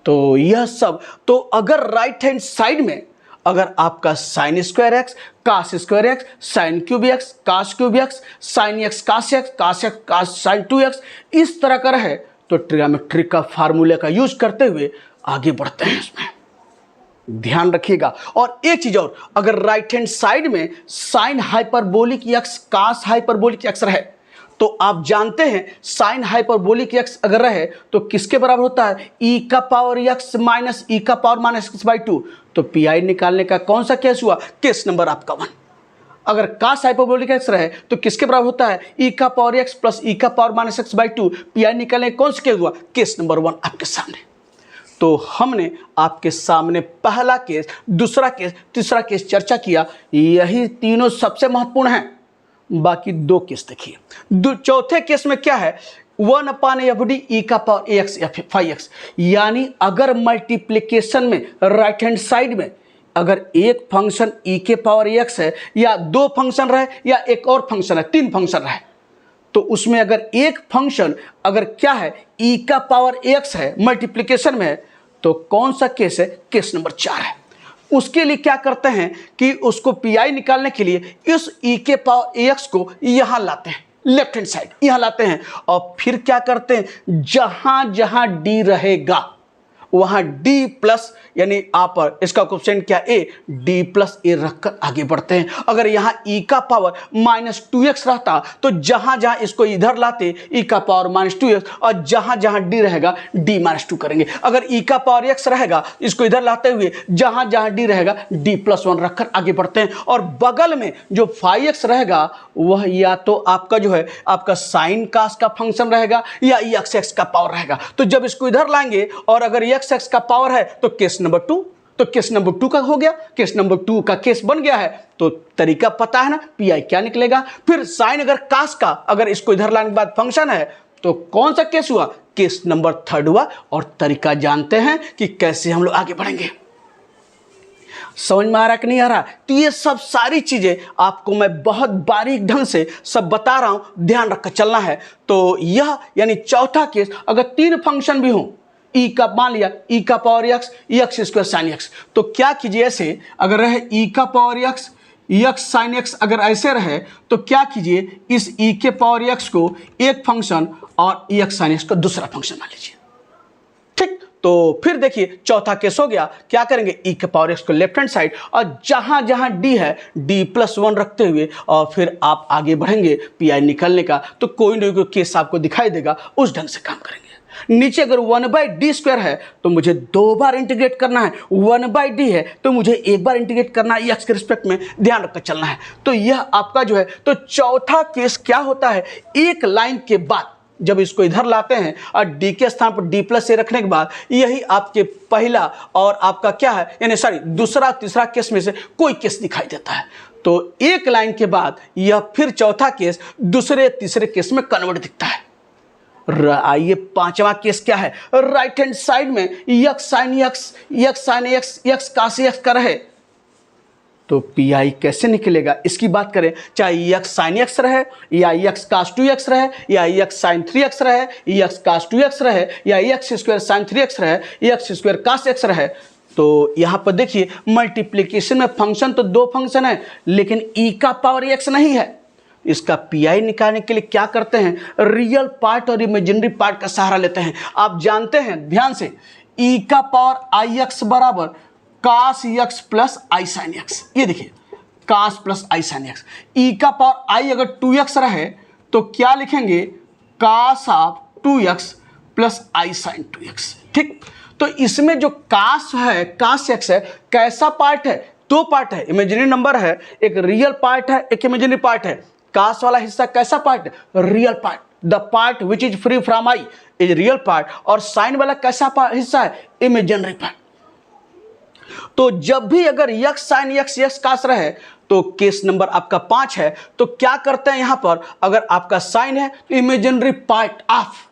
तो यह सब, तो अगर राइट हैंड साइड में अगर आपका sine square X, cos square X, sine cube X, cos cube X, sine X cos X, cos X cos sine 2x इस तरह का रहे तो ट्रिग्नोमेट्री का फार्मूले का यूज करते हुए आगे बढ़ते हैं। इसमें ध्यान रखिएगा। और एक चीज और, अगर राइट हैंड साइड में साइन हाइपरबोलिक एक्स कास हाइपरबोलिक एक्स रहे तो आप जानते हैं साइन हाइपरबोलिक एक्स अगर रहे तो किसके बराबर होता है, ई का पावर एक्स माइनस ई का पावर माइनस एक्स बाई 2। तो पी निकालने का कौन सा केस हुआ, केस नंबर आपका 1। अगर कास हाइपरबोलिक एक्स रहे तो किसके बराबर होता है, ई का पावर एक्स प्लस ई का power minus x by 2। P निकालने का कौन सा केस हुआ, केस नंबर 1 आपके सामने। तो हमने आपके सामने पहला केस, दूसरा केस, तीसरा केस चर्चा किया, यही तीनों सबसे महत्वपूर्ण हैं। बाकी 2 केस देखिए। चौथे केस में क्या है, 1/FD ई का पावर ax या 5x, यानी अगर मल्टीप्लिकेशन में राइट हैंड साइड में अगर एक फंक्शन ई के पावर ax है या 2 फंक्शन रहे या एक और फंक्शन है, 3 फंक्शन रहे, तो उसमें अगर एक फंक्शन अगर क्या है ई का पावर x है मल्टीप्लिकेशन में है तो कौन सा केस है, केस नंबर 4 है। उसके लिए क्या करते हैं कि उसको पीआई निकालने के लिए इस ई के पावर ax को यहां लाते हैं, लेफ्ट हैंड साइड यहां लाते हैं, और फिर क्या करते हैं, जहां जहां डी रहेगा वहां डी प्लस, यानी आप इसका कोएफिशिएंट क्या ए, डी प्लस ए रखकर आगे बढ़ते हैं। अगर यहां ई का पावर -2x रहता तो जहां जहां इसको इधर लाते ई का पावर -2x, और जहां जहां डी रहेगा डी -2 करेंगे। अगर ई का पावर x रहेगा इसको इधर लाते हुए जहां जहां डी रहेगा डी +1 रखकर आगे बढ़ते हैं। और बगल में जो 5x रहेगा वह या तो आपका जो है आपका साइन कास का फंक्शन रहेगा या x का पावर रहेगा। तो जब इसको इधर लाएंगे और अगर x का पावर है तो केस नंबर 2, तो केस नंबर 2 का हो गया, केस नंबर 2 का केस बन गया है। तो तरीका पता है ना, पीआई क्या निकलेगा। फिर साइन अगर कास का अगर इसको इधर लाने के बाद फंक्शन है तो कौन सा केस हुआ, केस नंबर 3 हुआ। और तरीका जानते हैं कि कैसे हम लोग आगे बढ़ेंगे। समझ में आ रहा कि नहीं आ रहा? तो ये सब सारी चीजें आपको मैं बहुत बारीक ढंग से सब बता रहा हूं, ध्यान रखकर चलना है। तो यह यानी चौथा केस, अगर 3 फंक्शन भी हों, ई का मान लिया ई का power x square sine x, तो क्या कीजिए, ऐसे अगर रहे ई का पावर एक्स साइन एक्स, अगर ऐसे रहे तो क्या कीजिए, इस ई के पावर एक्स को एक फंक्शन और एक्स साइन एक्स को दूसरा फंक्शन मान लीजिए। ठीक, तो फिर देखिए चौथा केस हो गया, क्या करेंगे, ई के पावर एक्स को लेफ्ट हैंड साइड और जहां जहां डी है डी +1 रखते हुए, और फिर आप आगे बढ़ेंगे पीआई निकालने का। तो कोई ना कोई केस आपको दिखाई देगा, उस ढंग से काम करेंगे। नीचे अगर 1/d² है तो मुझे 2 बार इंटीग्रेट करना है, 1/d है तो मुझे 1 बार इंटीग्रेट करना है, एक्स के रिस्पेक्ट में ध्यान रखकर चलना है। तो यह आपका जो है, तो चौथा केस क्या होता है, एक लाइन के बाद जब इसको इधर लाते हैं और डी के स्थान पर d+a रखने के बाद, यही आपके पहला और आपका क्या है, यानी सॉरी दूसरा तीसरा केस में से कोई केस दिखाई देता है। तो एक लाइन के बाद यह फिर चौथा केस दूसरे तीसरे केस में कन्वर्ट दिखता है। आइए 5वां केस क्या है, राइट हैंड साइड में x साइन एक्स x कास एक्स का रहे तो पीआई कैसे निकलेगा, इसकी बात करें, चाहे x साइन एक्स रहे या x कास 2x रहे या x साइन 3x रहे, x कास 2x रहे या x स्क्वायर साइन 3x रहे, x स्क्वायर कास x रहे। तो यहां पर देखिए मल्टीप्लिकेशन में फंक्शन तो 2 फंक्शन है लेकिन e का पावर x नहीं है। इसका पीआई निकालने के लिए क्या करते हैं, रियल पार्ट और इमेजिनरी पार्ट का सहारा लेते हैं। आप जानते हैं ध्यान से, ई का पावर ix बराबर cos x plus I sine X. ये देखिए cos plus I sine X, E का पावर i अगर 2x रहे तो क्या लिखेंगे, cos of 2x plus I sine 2x। ठीक, तो इसमें जो कास है, कास x है, कैसा पार्ट है, 2 पार्ट है, इमेजिनरी नंबर है, एक रियल पार्ट है, एक इमेजिनरी पार्ट है। कास वाला हिस्सा कैसा पार्ट है, real part, the part which is free from I is real part. और साइन वाला कैसा हिस्सा है, इमेजिनरी पार्ट। तो जब भी अगर x साइन x कास रहे तो केस नंबर आपका 5 है। तो क्या करते हैं यहां पर, अगर आपका साइन है तो imaginary part of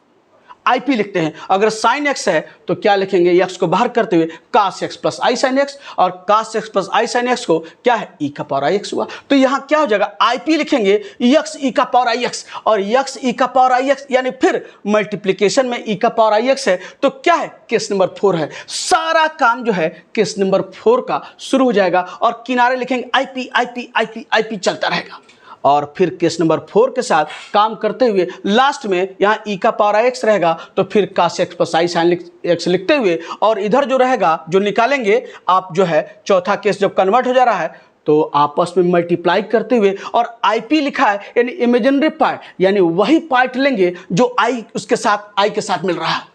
I P लिखते हैं। अगर साइन एक्स है तो क्या लिखेंगे, एक्स को बाहर करते हुए कास x plus I sine x, और कास x plus I sine x को क्या है ई का पावर आई एक्स हुआ। तो यहाँ क्या हो जाएगा, आई पी लिखेंगे एक्स ई का पावर आई एक्स, और एक्स ई का पावर आई एक्स यानी फिर मल्टीप्लीकेशन में ई का पावर आई एक्स है तो क्या है, केस नंबर 4 है। सारा काम जो है केस नंबर 4 का शुरू हो जाएगा और किनारे लिखेंगे I P I P I P I P चलता रहेगा। और फिर केस नंबर 4 के साथ काम करते हुए लास्ट में यहाँ ई का पावर आई एक्स रहेगा तो फिर कास x plus I sine x लिखते हुए, और इधर जो रहेगा जो निकालेंगे आप जो है चौथा केस जब कन्वर्ट हो जा रहा है तो आपस में मल्टीप्लाई करते हुए, और आईपी लिखा है यानी इमेजिनरी पार्ट, यानी वही पार्ट लेंगे जो आई उसके साथ आई के साथ मिल रहा है।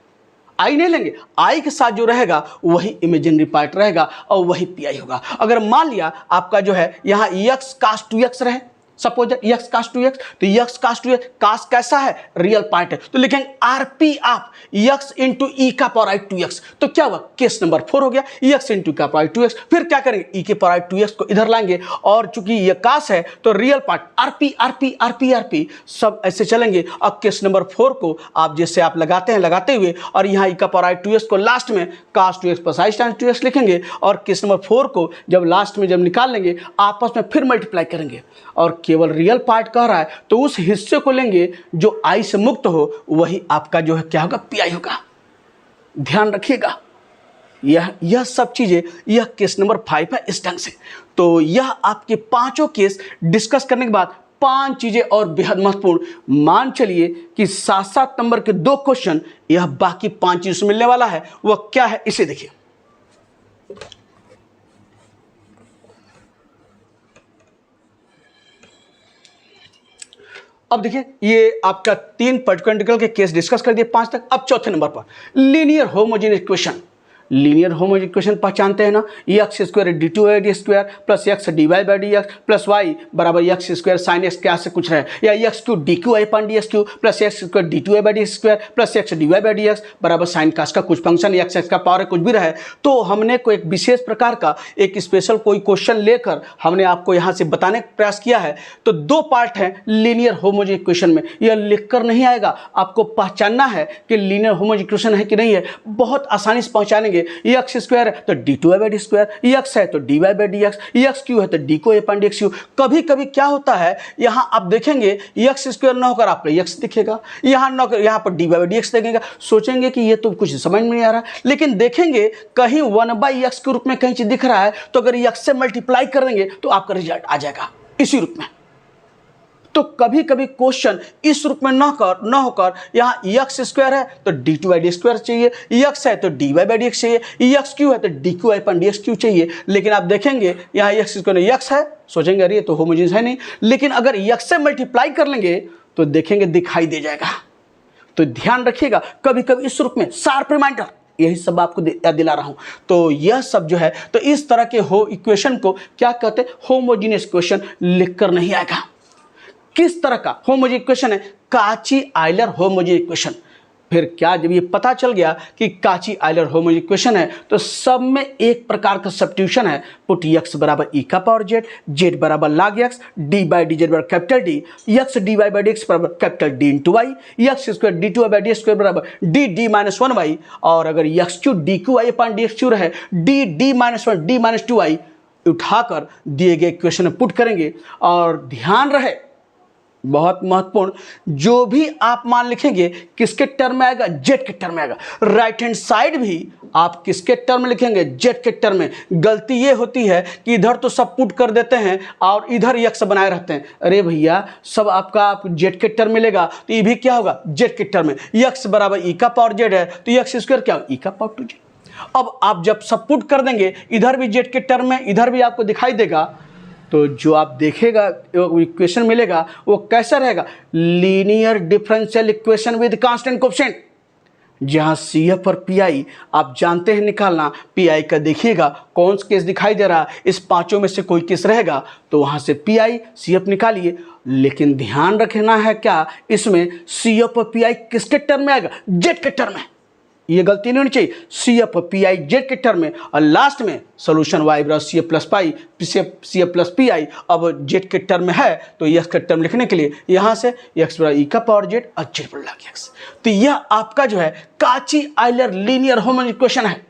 आई नहीं लेंगे, आई के साथ जो रहेगा वही इमेजिनरी पार्ट रहेगा और वही पी आई होगा। अगर मान लिया आपका जो है यहाँ एक्स कास 2x रहे, सपोज एक्स कास 2x, तो एक्स कास 2x कास कैसा है, रियल पार्ट है, तो लिखेंगे आरपी आप एक्स इंटू ई का पावर आई 2x, तो क्या हुआ, केस नंबर 4 हो गया, एक्स इंटू का पावर आई 2x। फिर क्या करेंगे, ई के पावर आई 2x को इधर लाएंगे, और चूंकि ये कास है तो real part RP RP RP RP सब ऐसे चलेंगे। अब केस नंबर 4 को आप जैसे आप लगाते हैं लगाते हुए, और यहाँ ई का पावर आई 2x को लास्ट में कास 2x plus I sine 2x लिखेंगे, और केस नंबर 4 को जब लास्ट में जब निकाल लेंगे आपस में फिर मल्टीप्लाई करेंगे, और केवल रियल पार्ट कह रहा है तो उस हिस्से को लेंगे जो आई से मुक्त हो, वही आपका जो है क्या होगा, पी आई होगा। ध्यान रखिएगा, यह सब चीजें यह केस नंबर 5 है इस ढंग से। तो यह आपके पांचों केस डिस्कस करने के बाद 5 चीजें और बेहद महत्वपूर्ण, मान चलिए कि 7-7 नंबर के 2 क्वेश्चन यह बाकी 5 चीजों से मिलने वाला है। वह क्या है, इसे देखिए। अब देखिए ये आपका 3 पर्टिकुलर के केस डिस्कस कर दिए 5 तक। अब चौथे नंबर पर linear homogeneous equation. Linear homogeneous equation पहचानते हैं ना, X square D two Y D square plus X D Y by D X plus Y बराबर एक्स स्क्वायर साइन एक्स क्या से कुछ रहे, या X cube D cube I upon D X cube plus X square D two Y by D square plus X D Y by D X बराबर sine cos का कुछ function x x का power कुछ भी रहे। तो हमने कोई एक विशेष प्रकार का एक स्पेशल कोई क्वेश्चन लेकर हमने आपको यहाँ से बताने का प्रयास किया है। तो 2 पार्ट हैं लीनियर होमोजेनियस इक्वेशन में, यह लिखकर नहीं आएगा, आपको पहचानना है कि लीनियर होमोजेनियस इक्वेशन है कि नहीं है। बहुत आसानी से पहचानेंगे, एक्स स्क्वायर है तो d two Y by D square, x है तो d Y by D x, x cube है तो डी को ए पान डी एक्स क्यू। कभी कभी क्या होता है, यहाँ आप देखेंगे एक्स स्क्वायर ना होकर आपको एक्स दिखेगा, यहाँ ना होकर यहाँ पर d Y by D x देखेंगे, सोचेंगे कि ये तो कुछ समझ में नहीं आ रहा, लेकिन देखेंगे कहीं 1/x के रूप में कहीं चीज दिख रहा है, तो अगर एक्स से मल्टीप्लाई कर देंगे तो आपका रिजल्ट आ जाएगा इसी रूप में। तो कभी कभी क्वेश्चन इस रूप में न होकर यहाँ एक्स स्क्वायर है तो d two Y D square चाहिए, एक्स है तो d Y by D x चाहिए, एक्स क्यू है तो D cube I upon D X Q चाहिए। लेकिन आप देखेंगे यहाँ एक्स स्क्वायर एक्स है, सोचेंगे अरे ये तो होमोजेनियस है नहीं, लेकिन अगर एक्स से मल्टीप्लाई कर लेंगे तो देखेंगे दिखाई दे जाएगा। तो ध्यान रखिएगा, कभी कभी इस रूप में शार्प रिमाइंडर, यही सब आपको याद दिला रहा हूं। तो यह सब जो है, तो इस तरह के इक्वेशन को क्या कहते हैं, होमोजेनियस इक्वेशन लिखकर नहीं आएगा। किस तरह का होमोजेनियस इक्वेशन है, काची आयलर होमोजेनियस इक्वेशन। फिर क्या, जब ये पता चल गया कि काची आयलर होमोजेनियस इक्वेशन है तो सब में एक प्रकार का सब्स्टिट्यूशन है, पुट एक्स बराबर ई का पावर जेड, जेड बराबर log X, D by D Z बराबर capital D, X D Y by D X बराबर capital D into Y, X square D two Y by D square बराबर D D minus 1 Y, और अगर X cube D cube Y upon D X cube रहे D D minus 1 D minus 2 Y उठाकर दिए गए equation में put करेंगे। और ध्यान रहे, बहुत महत्वपूर्ण, जो भी आप मान लिखेंगे किसके टर्म में आएगा, जेड के टर्म में आएगा। राइट हैंड साइड भी आप किसके टर्म में लिखेंगे, जेड के टर्म में। गलती ये होती है कि इधर तो सब पुट कर देते हैं और इधर एक्स बनाए रहते हैं। अरे भैया, सब आपका आप जेड के टर्म मिलेगा तो ये भी क्या होगा, जेड के टर्म में। एक्स बराबर ई का पावर जेड है तो एक्स स्क्वायर क्या होगा, ई का पावर 2जेड। अब आप जब सब पुट कर देंगे, इधर भी जेड के टर्म में, इधर भी आपको दिखाई देगा, तो जो आप देखेगा इक्वेशन मिलेगा वो कैसा रहेगा, linear differential equation with constant coefficient. जहां सी एफ और पी आई आप जानते हैं निकालना, पी आई का देखिएगा कौन सा केस दिखाई दे रहा है, इस पांचों में से कोई केस रहेगा तो वहां से पी आई सी एफ निकालिए। लेकिन ध्यान रखना है क्या, इसमें सी एफ और पी आई किसके टर्म में आएगा, जेड के टर्म में। ये गलती नहीं होनी चाहिए। C F P I Z के टर्म में और लास्ट में सोल्यूशन वाई बराबर C F plus pi C F plus P I. अब जेड के टर्म में है तो एक्स का टर्म लिखने के लिए यहाँ से एक्स बराबर ई का पावर जेड और जेड पर लगा एक्स। तो यह आपका जो है काची आइलर लीनियर होमोजेनियस इक्वेशन है।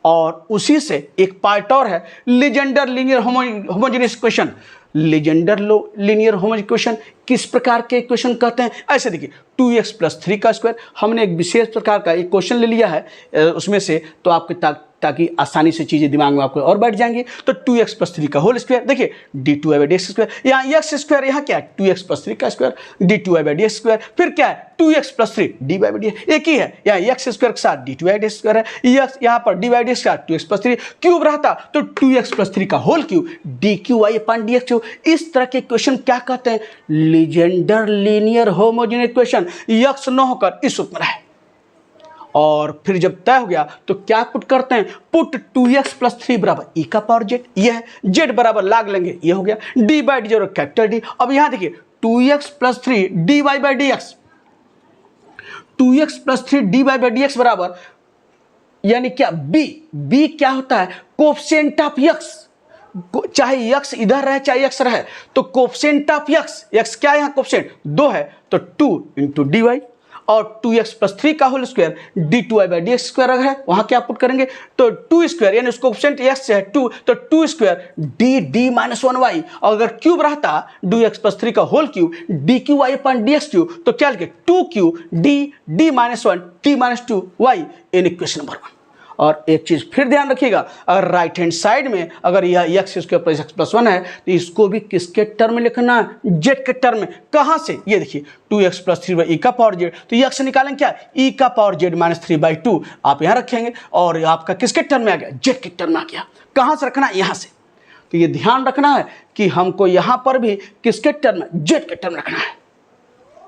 और उसी से एक पार्ट और है Legender linear homogeneous equation. Legender linear homogeneous equation किस प्रकार के इक्वेशन कहते हैं? ऐसे देखिए 2x + 3 का स्क्वायर, हमने एक विशेष प्रकार का एक क्वेश्चन ले लिया है उसमें से, तो आपके ताकि आसानी से चीज़ें दिमाग में आपको और बैठ जाएंगी। तो 2x + 3 का होल स्क्वायर, देखिए d2y/dx स्क्वायर, यहाँ x स्क्वायर, यहाँ क्या है 2x + 3 का स्क्वायर d2y/dx स्क्वायर, फिर क्या है 2x + 3 dy/dx, एक ही है। यहाँ x स्क्वायर के साथ d2y/dx स्क्वायर है, यहाँ पर dy/dx के साथ 2x + 3 क्यूब रहता तो 2x + 3 का होल क्यूब dqy/dx। इस तरह के क्वेश्चन क्या कहते हैं? Legender linear homogeneous equation. x न होकर इस रूप में रहे और फिर जब तय हो गया तो क्या पुट करते हैं? पुट 2x + 3 बराबर ई का पावर जेड, ये है जेड बराबर लाग लेंगे, ये हो गया d/d कैपिटल डी। अब यहां देखिए 2x + 3 dy/dx, 2x + 3 dy/dx बराबर यानी क्या b क्या होता है? कोफिशिएंट ऑफ x, चाहे x इधर रहे चाहे x रहे तो कोफिशिएंट ऑफ x क्या है यहाँ कोफिशिएंट 2 है तो 2 × dy, और 2x + 3 का होल स्क्वायर d2y/dx स्क्वायर है, वहां क्या पुट करेंगे तो 2 स्क्वायर यानी उसको कोफिशिएंट x से है 2 तो 2 स्क्वायर d-1y, और अगर क्यूब रहता 2x + 3 का होल क्यूब dqy/dx क्यूब तो क्या लिखे 2q d-1 t-2y in equation number 1। और एक चीज फिर ध्यान रखिएगा, अगर राइट हैंड साइड में अगर यह x² + x + 1 है तो इसको भी किसके टर्म में लिखना है? जेड के टर्म में। कहां से? ये देखिए 2x + 3 ई का पावर जेड, तो x निकालेंगे क्या ई का पावर जेड -3/2 आप यहां रखेंगे और आपका किसके टर्म में आ गया? जेड के टर्म में आ गया। कहां से रखना है? यहां से। तो ये ध्यान रखना है कि हमको यहां पर भी किसके टर्म में? जेड के टर्म रखना है।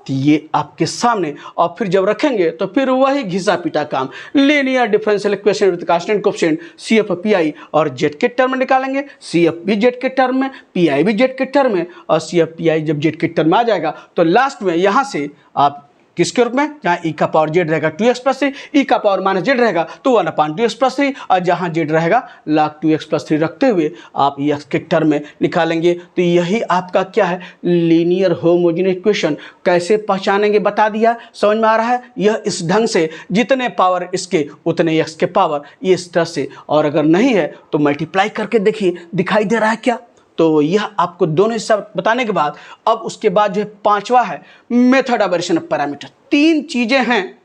तो ये आपके सामने, और फिर जब रखेंगे तो फिर वही घिसा पीटा काम, linear differential equation with constant coefficient CF P I और जेड के टर्म में निकालेंगे, CF भी जेड के टर्म में, PI भी जेड के टर्म में, और CF PI जब जेड के टर्म में आ जाएगा तो लास्ट में यहाँ से आप किसके रूप में? जहाँ ई का पावर जेड रहेगा 2x + 3, ई का पावर -जेड रहेगा तो 1/2x + 3, और जहाँ जेड रहेगा log 2x + 3 रखते हुए आप x के टर्म में निकालेंगे। तो यही आपका क्या है? Linear homogeneous equation. कैसे पहचानेंगे बता दिया, समझ में आ रहा है? यह इस ढंग से जितने पावर इसके उतने x के पावर, ये इस तरह से, और अगर नहीं है तो मल्टीप्लाई करके देखिए दिखाई दे रहा है क्या? तो यह आपको दोनों हिस्सा बताने के बाद अब उसके बाद जो है पांचवा है method of variation of parameter. 3 चीजें हैं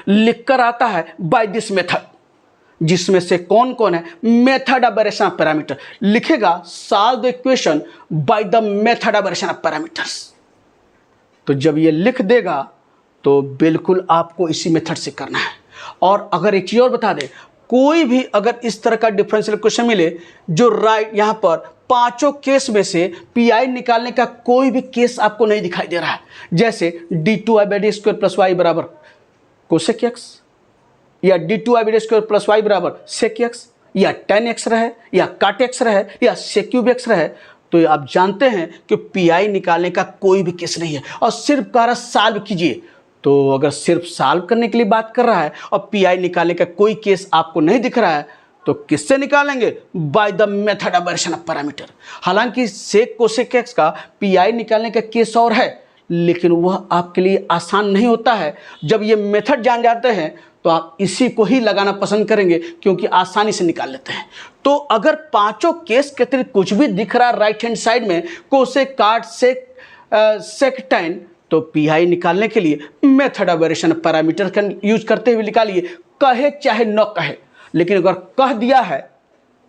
लिखकर आता है बाय दिस मेथड, जिसमें से कौन कौन है? Method of variation of parameter लिखेगा solve the equation by the method of variation of parameters. तो जब ये लिख देगा तो बिल्कुल आपको इसी मेथड से करना है। और अगर एक चीज और बता दे, कोई भी अगर इस तरह का डिफरेंशियल इक्वेशन मिले जो राइट यहाँ पर पांचों केस में से PI निकालने का कोई भी केस आपको नहीं दिखाई दे रहा है, जैसे d2y/d² + y बराबर कोसेक x, या d2y/d² + y बराबर सेक x, या tan x रहे, या काट x रहे, या sec³ x रहे, तो आप जानते हैं कि PI निकालने का कोई भी केस नहीं है। और सिर्फ कह रहा सॉल्व कीजिए, तो अगर सिर्फ सॉल्व करने के लिए बात कर रहा है और PI निकालने का कोई केस आपको नहीं दिख रहा है तो किससे निकालेंगे? Bye the method of variation of parameter. हालांकि सेक कोसेक x का PI निकालने का केस और है, लेकिन वह आपके लिए आसान नहीं होता है। जब ये मेथड जान जाते हैं तो आप इसी को ही लगाना पसंद करेंगे क्योंकि आसानी से निकाल लेते हैं। तो अगर पांचों केस के अतिरिक्त कुछ भी दिख रहा है राइट हैंड साइड में, कोसेक, काट, सेक, tan, तो PI निकालने के लिए मेथड ऑफ वेरिएशन पैरामीटर का यूज करते हुए निकालिए, कहे चाहे न कहे। लेकिन अगर कह दिया है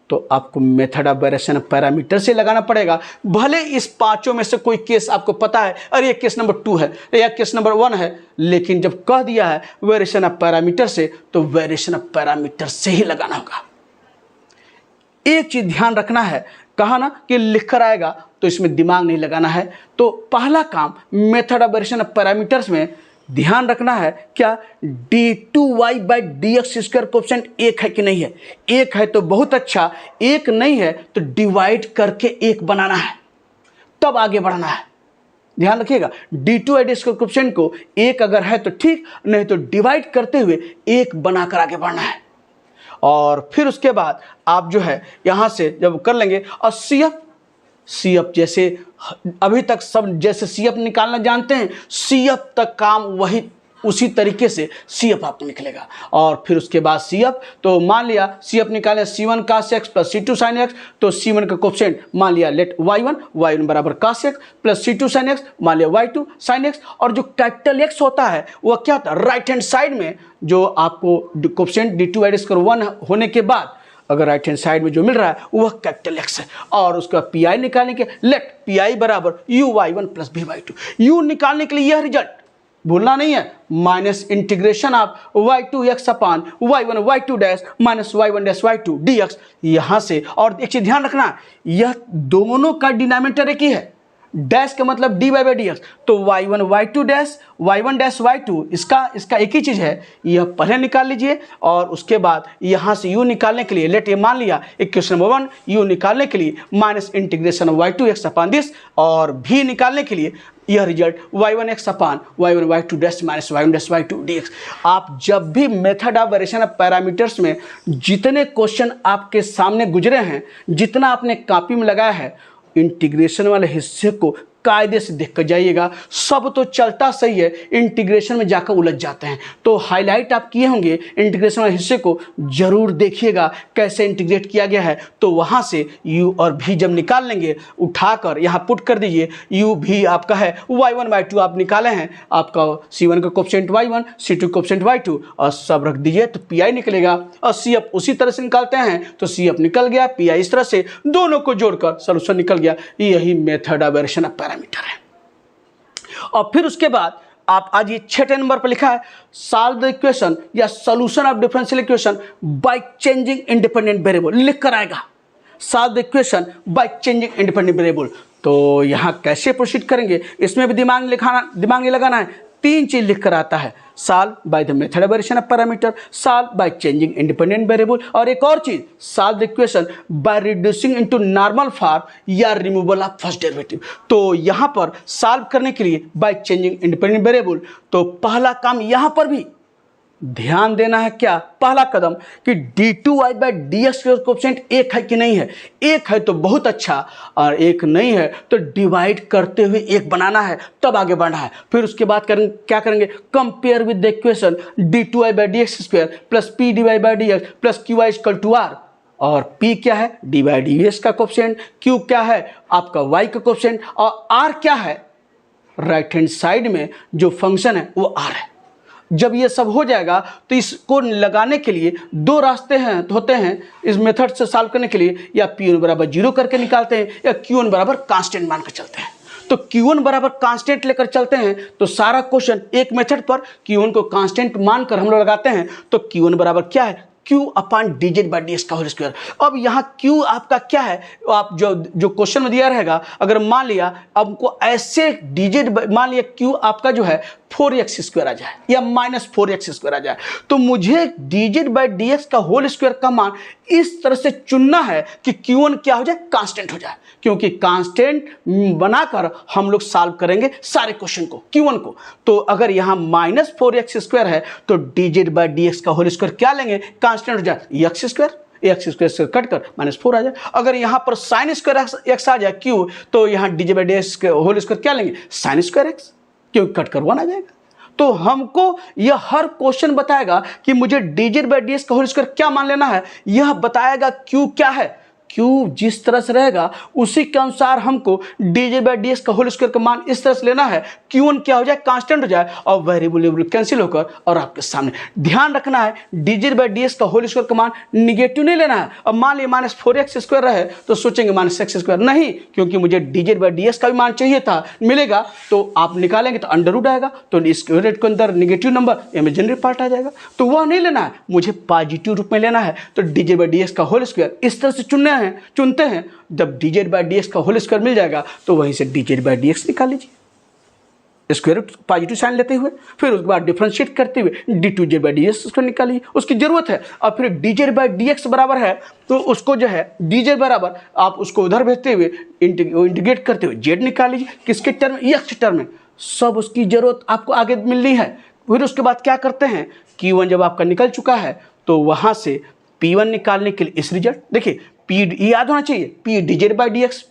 तो आपको मेथड ऑफ वेरिएशन पैरामीटर से लगाना पड़ेगा। भले इस पांचों में से कोई केस आपको पता है, अरे ये केस नंबर 2 है या केस नंबर 1 है, लेकिन जब कह दिया है वेरिएशन ऑफ पैरामीटर से तो वेरिएशन ऑफ पैरामीटर से ही लगाना होगा। एक चीज ध्यान रखना है, कहा ना कि लिख कर आएगा तो इसमें दिमाग नहीं लगाना है। तो पहला काम method of variation of parameters में ध्यान रखना है क्या? d2y/dx² कोएफिशिएंट 1 है कि नहीं है। 1 है तो बहुत अच्छा, 1 नहीं है तो डिवाइड करके 1 बनाना है, तब आगे बढ़ना है। ध्यान रखिएगा, D2 के कोएफिशिएंट को एक अगर है तो ठीक, नहीं तो डिवाइड करते हुए एक बनाकर आगे बढ़ना है। और फिर उसके बाद आप जो है यहाँ से जब कर लेंगे और CF जैसे अभी तक सब जैसे CF निकालना जानते हैं, CF तक काम वही उसी तरीके से CF आपको निकलेगा। और फिर उसके बाद CF, तो मान लिया CF निकाले C1 cos x plus C2 sin x, तो C1 का कोएफिशिएंट मान लिया लेट y1 बराबर cos x plus C2 sin x मान लिया y2 sin x। और जो कैपिटल X होता है वह क्या होता है, राइट हैंड साइड में जो आपको कोएफिशिएंट D2 होने के बाद अगर राइट हैंड साइड में जो मिल रहा है वह कैपिटल X है। और उसका PI निकालने के लेट PI बराबर uy1 प्लस by2, u निकालने के लिए यह रिजल्ट भूलना नहीं है, माइनस इंटीग्रेशन आप y2x अपान y1 y2 dash minus y1 dash y2 dx यहाँ से। और एक चीज ध्यान रखना, यह दोनों का डिनोमिनेटर एक ही है, डैश का मतलब dy बाई dx, तो y1 y2 dash y1 dash y2 इसका एक ही चीज़ है, यह पहले निकाल लीजिए। और उसके बाद यहाँ से u निकालने के लिए लेट ये मान लिया इक्वेशन नंबर 1, u निकालने के लिए minus integration y2x upon this, और v निकालने के लिए यह रिजल्ट y1x अपान y1 y2 dash minus y1 dash y2 dx। आप जब भी method of variation of parameters में जितने क्वेश्चन आपके सामने गुजरे हैं, जितना आपने कॉपी में लगाया है, इंटीग्रेशन वाले हिस्से को कायदे से देख कर जाइएगा। सब तो चलता सही है, इंटीग्रेशन में जाकर उलझ जाते हैं। तो हाईलाइट आप किए होंगे, इंटीग्रेशन वाले हिस्से को जरूर देखिएगा कैसे इंटीग्रेट किया गया है। तो वहाँ से u और v जब निकाल लेंगे, उठाकर यहाँ पुट कर दीजिए, u v आपका है y1 y2 आप निकाले हैं, आपका C1 का coefficient y1, C2 coefficient y2 और सब रख दीजिए तो PI निकलेगा। और CF उसी तरह से निकालते हैं तो CF निकल गया, PI इस तरह से, दोनों को जोड़कर सॉल्यूशन निकल गया। यही method of variation of parameter है। और फिर उसके बाद आप आज ये 6 नंबर पर लिखा है सॉल्व द इक्वेशन या solution of differential equation by changing independent variable, लिख कर आएगा solve the equation bye changing independent variable. तो यहाँ कैसे प्रोसीड करेंगे, इसमें भी दिमाग नहीं लगाना है। 3 चीज लिख कर आता है, solve by the method of variation of parameter, solve by changing independent variable, और एक और चीज solve the equation by reducing into normal form या रिमूवल ऑफ फर्स्ट डेरिवेटिव। तो यहाँ पर सॉल्व करने के लिए बाय चेंजिंग इंडिपेंडेंट वेरिएबल, तो पहला काम यहाँ पर भी ध्यान देना है, क्या पहला कदम कि d2y बाई dx का कोएफिशिएंट एक है कि नहीं है। एक है तो बहुत अच्छा, और एक नहीं है तो डिवाइड करते हुए एक बनाना है, तब आगे बढ़ना है। फिर उसके बाद क्या करेंगे, compare with the equation d2y by dx square plus p dy by dx plus qy equal to r। और p क्या है, d बाई dx का कोएफिशिएंट, q क्या है आपका y का कोएफिशिएंट, और r क्या है राइट हैंड साइड में जो फंक्शन है वो r है। जब ये सब हो जाएगा तो इसको लगाने के लिए 2 रास्ते होते हैं इस मेथड से सॉल्व करने के लिए, या P1 बराबर 0 करके निकालते हैं या Q1 बराबर कांस्टेंट मानकर चलते हैं। तो Q1 बराबर कांस्टेंट लेकर चलते हैं तो सारा क्वेश्चन एक मेथड पर Q1 को कांस्टेंट मानकर हम लोग लगाते हैं, तो Q1 बराबर क्या है, Q upon dz by D x का होल स्क्वायर। अब यहाँ Q आपका क्या है, आप जो क्वेश्चन में दिया रहेगा, अगर मान लिया आपको ऐसे dz मान लिया Q आपका जो है 4x स्क्वायर आ जाए या माइनस 4x स्क्वायर आ जाए, तो मुझे dz बाई डी एक्स का होल स्क्वायर का मान इस तरह से चुनना है कि Q1 क्या हो जाए, कांस्टेंट हो जाए, क्योंकि कांस्टेंट बनाकर हम लोग सॉल्व करेंगे सारे क्वेश्चन को Q1 को। तो अगर यहाँ माइनस 4x स्क्वायर है तो dz बाई डी एक्स का होल स्क्वायर क्या लेंगे, कांस्टेंट हो जाए x स्क्वायर से कट कर माइनस 4 आ जाए। अगर यहाँ पर साइन स्क्वायर x आ जाए Q, तो यहाँ dz बाई डी एक्स का होल स्क्वायर क्या लेंगे, साइन स्क्वायर x, क्योंकि कट कर 1 आ जाएगा। तो हमको यह हर क्वेश्चन बताएगा कि मुझे dz बाई डी एक्स का होल स्क्वायर क्या मान लेना है, यह बताएगा Q क्या है। Q जिस तरह से रहेगा उसी के अनुसार हमको dz बाई डी एक्स का होल स्क्वायर का मान इस तरह से लेना है, Q1 क्या हो जाए, कांस्टेंट हो जाए, और वेरिएबल कैंसिल होकर और आपके सामने। ध्यान रखना है dz बाई डी एक्स का होल स्क्वायर का मान निगेटिव नहीं लेना है। अब मान लिया माइनस 4x स्क्वायर रहे तो सोचेंगे माइनस x स्क्वायर, नहीं, क्योंकि मुझे dz बाई डी एक्स का भी मान चाहिए था, मिलेगा तो आप निकालेंगे तो अंडर रूट आएगा, तो स्क्वायर रूट के अंदर निगेटिव नंबर इमेजिनरी पार्ट आ जाएगा, तो वह नहीं लेना है, मुझे पॉजिटिव रूप में लेना है। तो dz बाई डी एक्स का होल स्क्वायर इस तरह से चुनते हैं। जब dz बाई डी एक्स का होल स्क्वायर मिल जाएगा तो वहीं से dz बाई डी एक्स निकाल लीजिए। स्क्वायर रूट पॉजिटिव साइन लेते हुए, फिर उसके बाद डिफ्रेंशिएट करते हुए d2z/dx उसको निकालिए, उसकी जरूरत है। और फिर dz/dx बराबर है तो उसको जो है dz बराबर आप उसको उधर भेजते हुए इंटीग्रेट करते हुए z निकाल लीजिए, किसके टर्म में, x के टर्म में। सब उसकी जरूरत आपको आगे मिलनी है। फिर उसके बाद क्या करते हैं, Q1 जब आपका निकल चुका है तो वहां से P1 निकालने के लिए इस रिजल्ट देखिए, P याद होना चाहिए, P dz/dx,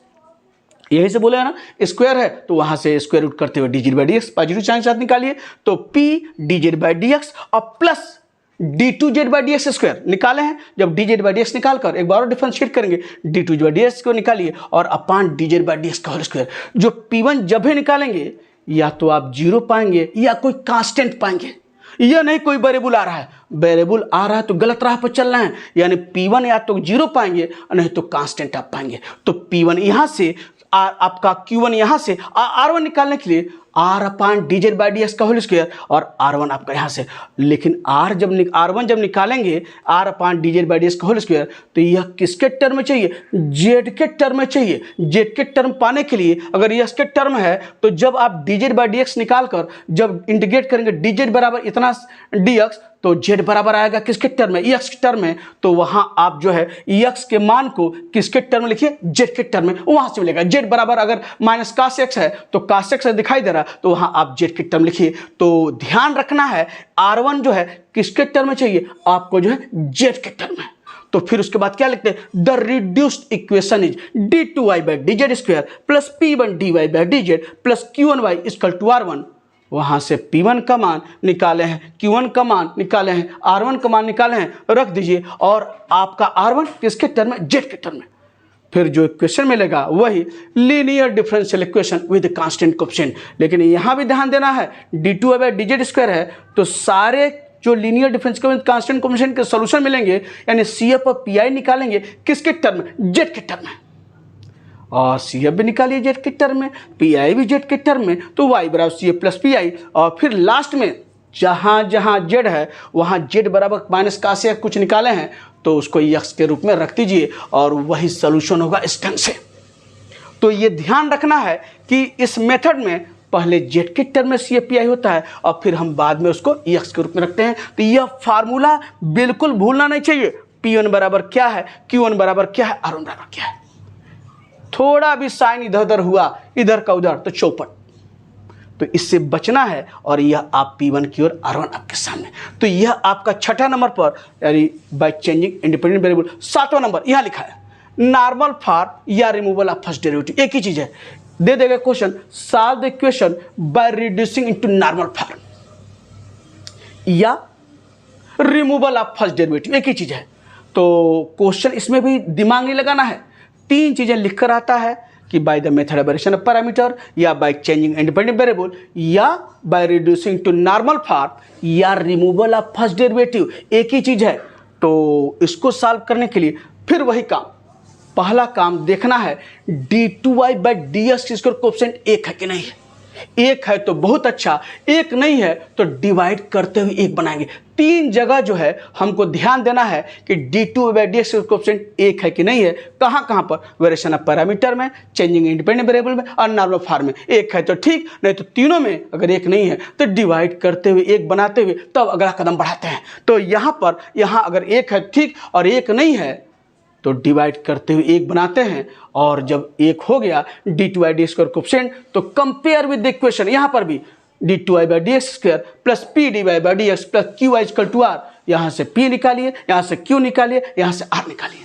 यही से बोले है ना, स्क्वायर है तो वहां से स्क्वायर रूट करते हुए dz/dx पॉजिटिव साइन के साथ निकालिए, तो P dz/dx और प्लस d2z/dx स्क्वायर निकाले हैं। जब dz/dx निकालकर एक बार और डिफरेंशिएट करेंगे, d2z/dx को निकालिए और अपान dz/dx का होल स्क्वायर। जो P1 जब भी निकालेंगे या तो आप 0 पाएंगे या कोई कांस्टेंट पाएंगे, यह नहीं कोई वेरिएबल आ रहा है। वेरिएबल आ रहा है तो गलत राह पर चलना है, यानी P1 या तो 0 पाएंगे नहीं तो कांस्टेंट आप पाएंगे। तो P1 यहां से आपका Q1 यहां से R1 निकालने के लिए r/dz/dx का होल स्क्वायर और R1 आपका यहां से, लेकिन R1 जब निकालेंगे r/dz/dx का होल स्क्वायर तो यह किसके टर्म में चाहिए, z के टर्म में चाहिए। z के टर्म पाने के लिए अगर यह के टर्म है तो जब आप dz/dx निकालकर जब इंटीग्रेट करेंगे dz बराबर इतना dx तो z बराबर आएगा किसके टर्म में, x के टर्म में। तो वहां आप जो है x के मान को किसके टर्म में लिखिए, z के टर्म में, वहां से मिलेगा z बराबर, अगर माइनस cos x है तो cos x दिखाई दे रहा तो वहां आप z के टर्म लिखिए। तो ध्यान रखना है R1 जो है किसके टर्म में चाहिए, आपको जो है z के टर्म में। तो फिर उसके बाद क्या लिखते हैं, the reduced equation is d2y/dz square plus p1dy/dz plus q1y equal to R1। वहां से P1 का मान निकाले हैं, Q1 का मान निकाले हैं, R1 का मान निकाले हैं, रख दीजिए और आपका R1 किसके टर्म में, Z के टर्म में। फिर जो इक्वेशन मिलेगा वही linear differential equation with constant coefficient. लेकिन यहां भी ध्यान देना है, d2y/dz स्क्वायर है तो सारे जो linear differential with constant coefficient के सॉल्यूशन मिलेंगे, यानी CF और PI निकालेंगे किसके टर्म में, Z के टर्म में। और CF भी निकालिए Z के टर्म में, PI भी Z के टर्म में, तो y बराबर CF प्लस PI। और फिर लास्ट में जहां जहां Z है वहां Z बराबर माइनस cos x कुछ निकाले हैं तो उसको x के रूप में रख दीजिए और वही सोल्यूशन होगा इस ढंग से। तो ये ध्यान रखना है कि इस मेथड में पहले Z के टर्म में CF PI होता है और फिर हम बाद में उसको x के रूप में रखते हैं। तो यह फार्मूला बिल्कुल भूलना नहीं चाहिए। P1 बराबर क्या है, Q1 बराबर क्या है, R1 बराबर क्या है। थोड़ा भी साइन इधर उधर हुआ, इधर का उधर, तो चौपट। तो इससे बचना है और यह आप P1 की ओर R1 आपके सामने। तो यह आपका छठा नंबर पर, यानी बाय चेंजिंग इंडिपेंडेंट वेरिएबल। सातवां नंबर यहां लिखा है नॉर्मल फॉर्म या रिमूवल ऑफ फर्स्ट डेरिवेटिव, एक ही चीज है। दे देगा question, solve the equation by reducing into normal form या रिमूवल ऑफ फर्स्ट डेरिवेटिव, एक ही चीज है। तो क्वेश्चन इसमें भी दिमाग नहीं लगाना है, तीन चीजें लिखकर आता है कि by the method of variation of parameter या बाय चेंजिंग इंडिपेंडेंट वेरिएबल या by reducing to normal form या रिमूवल ऑफ फर्स्ट डेरिवेटिव, एक ही चीज है। तो इसको सॉल्व करने के लिए फिर वही काम, पहला काम देखना है d2y/dx स्क्वायर कोएफिशिएंट एक है कि नहीं है। एक है तो बहुत अच्छा, एक नहीं है तो डिवाइड करते हुए एक बनाएंगे। तीन जगह जो है हमको ध्यान देना है कि d2y/dx कोएफिशिएंट एक है कि नहीं है। कहां कहां पर, वेरिएशन ऑफ पैरामीटर में, चेंजिंग इंडिपेंडेंट वेरिएबल में और नॉर्मल फॉर्म में। एक है तो ठीक, नहीं तो तीनों में अगर एक नहीं है तो डिवाइड करते हुए एक बनाते हुए तब अगला कदम बढ़ाते हैं। तो यहां अगर एक है ठीक और एक नहीं है तो डिवाइड करते हुए एक बनाते हैं और जब एक हो गया d2y/dx स्क्वायर कोएफिशिएंट तो कंपेयर विद द इक्वेशन, यहां पर भी d2y/dx square plus p/dx plus qy equal to r, यहां से p निकालिए, यहां से q निकालिए, यहां से r निकालिए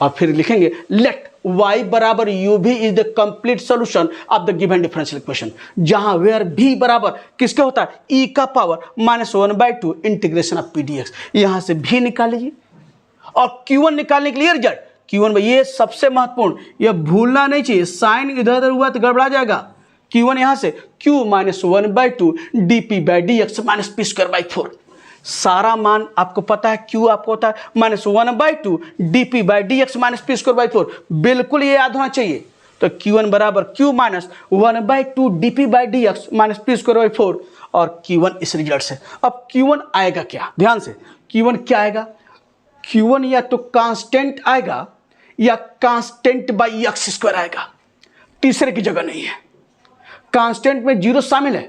और फिर लिखेंगे लेट y बराबर u v is the complete solution of the given differential equation, जहां वेयर v बराबर किसके होता है, e का power -1/2 integration of p dx। यहां से v निकाल लीजिए और Q1 निकालने के लिए रिजल्ट Q1 में, ये सबसे महत्वपूर्ण, ये भूलना नहीं चाहिए, साइन इधर उधर हुआ तो गड़बड़ा जाएगा। Q1 यहां से q -1/2 dp/dx माइनस p²/4, सारा मान आपको पता है, Q आपको होता है -1/2 dp/dx माइनस p²/4, बिल्कुल ये याद होना चाहिए। तो Q1 बराबर q -1/2 dp/dx माइनस p²/4 और Q1 इस रिजल्ट से। अब Q1 आएगा क्या, ध्यान से, Q1 क्या आएगा, Q1 या तो कांस्टेंट आएगा या कांस्टेंट बाई x स्क्वायर आएगा, तीसरे की जगह नहीं है। कांस्टेंट में जीरो शामिल है,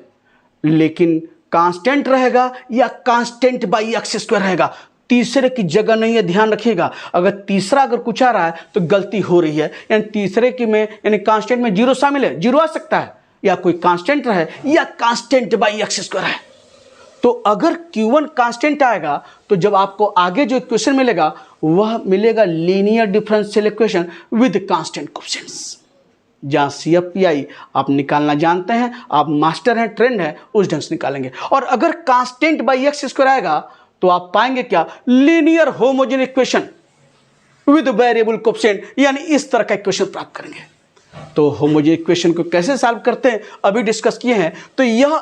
लेकिन कांस्टेंट रहेगा या कांस्टेंट बाई एक्स स्क्वायर रहेगा, तीसरे की जगह नहीं है, ध्यान रखिएगा। अगर तीसरा अगर कुछ आ रहा है तो गलती हो रही है, यानी तीसरे की में यानी कांस्टेंट में जीरो शामिल है, जीरो आ सकता है, या कोई कांस्टेंट रहे या कांस्टेंट बाई एक्स स्क्वायर है। तो अगर Q1 कांस्टेंट आएगा तो जब आपको आगे जो इक्वेशन मिलेगा वह मिलेगा linear differential equation with constant coefficients, जहाँ CFPI आप निकालना जानते हैं, आप मास्टर हैं, ट्रेंड है, उस ढंग से निकालेंगे। और अगर कांस्टेंट बाई एक्स स्क्वायर आएगा तो आप पाएंगे क्या, linear homogeneous equation with variable coefficient, यानी इस तरह का इक्वेशन प्राप्त करेंगे। तो होमोजेनियस इक्वेशन को कैसे सॉल्व करते हैं अभी डिस्कस किए हैं। तो यह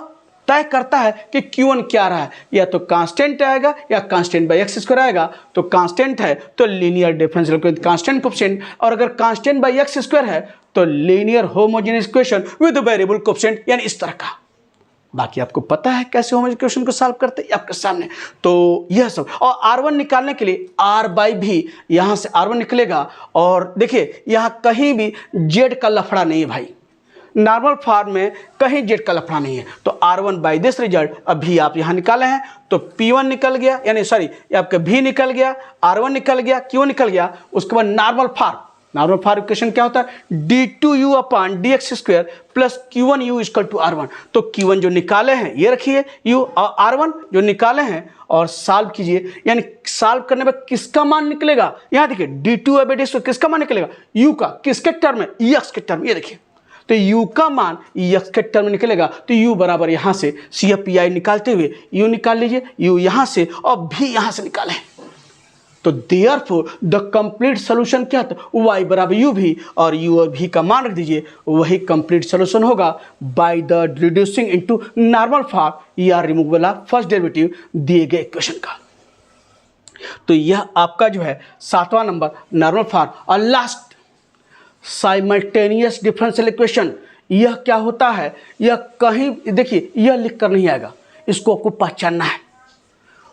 तय करता है कि Q1 क्या रहा है, या तो कांस्टेंट आएगा या कांस्टेंट बाई एक्स स्क्वायर आएगा। तो कांस्टेंट है तो linear differential with constant coefficient, और अगर कांस्टेंट बाई एक्स स्क्वायर है तो linear homogeneous equation with variable coefficient, यानी इस तरह का। बाकी आपको पता है कैसे होमोजेनियस इक्वेशन को सॉल्व करते हैं आपके सामने। तो यह सब, और R1 निकालने के लिए R बाई भी, यहाँ से R1 निकलेगा। और देखिए यहाँ कहीं भी Z का लफड़ा नहीं है भाई, नॉर्मल फॉर्म में कहीं Z का लफड़ा नहीं है। तो R1 बाई दिस रिजल्ट अभी आप यहाँ निकाले हैं तो P1 निकल गया, यानी सॉरी आपका V निकल गया, R1 निकल गया, Q निकल गया। उसके बाद नॉर्मल फॉर्म इक्वेशन क्या होता है, d2u upon dx square plus Q1u equal to R1। तो Q1 जो निकाले हैं ये रखिए u, और R1 जो निकाले हैं और सॉल्व कीजिए, यानी सॉल्व करने पर किसका मान निकलेगा, यहाँ देखिए d2 अब dx किसका मान निकलेगा, u का, किसके टर्म में, x के टर्म, ये देखिए। तो u का मान x के टर्म में निकलेगा। तो u बराबर यहाँ से CFPI निकालते हुए u निकाल लीजिए, u यहाँ से और v यहाँ से निकालें। तो देयरफॉर द कंप्लीट सोल्यूशन क्या था, y बराबर u भी, और u और v का मान रख दीजिए, वही कंप्लीट सोल्यूशन होगा by the reducing into normal form या रिमूव वाला फर्स्ट डेरिवेटिव दिए गए इक्वेशन का। तो यह आपका जो है 7वां नंबर नॉर्मल फॉर्म। और लास्ट साइमल्टेनियस डिफरेंशियल इक्वेशन, यह क्या होता है, यह कहीं देखिए यह लिख कर नहीं आएगा, इसको आपको पहचानना है।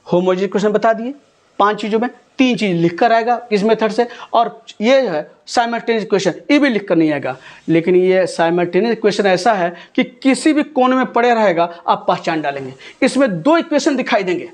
होमोजेनियस इक्वेशन बता दिए 5 चीज़ों में, 3 चीज़ लिख कर आएगा किस मेथड से, और ये है साइमल्टेनियस इक्वेशन, ये भी लिख कर नहीं आएगा। लेकिन ये साइमल्टेनियस इक्वेशन ऐसा है कि किसी भी कोने में पड़े रहेगा आप पहचान डालेंगे। इसमें 2 इक्वेशन दिखाई देंगे,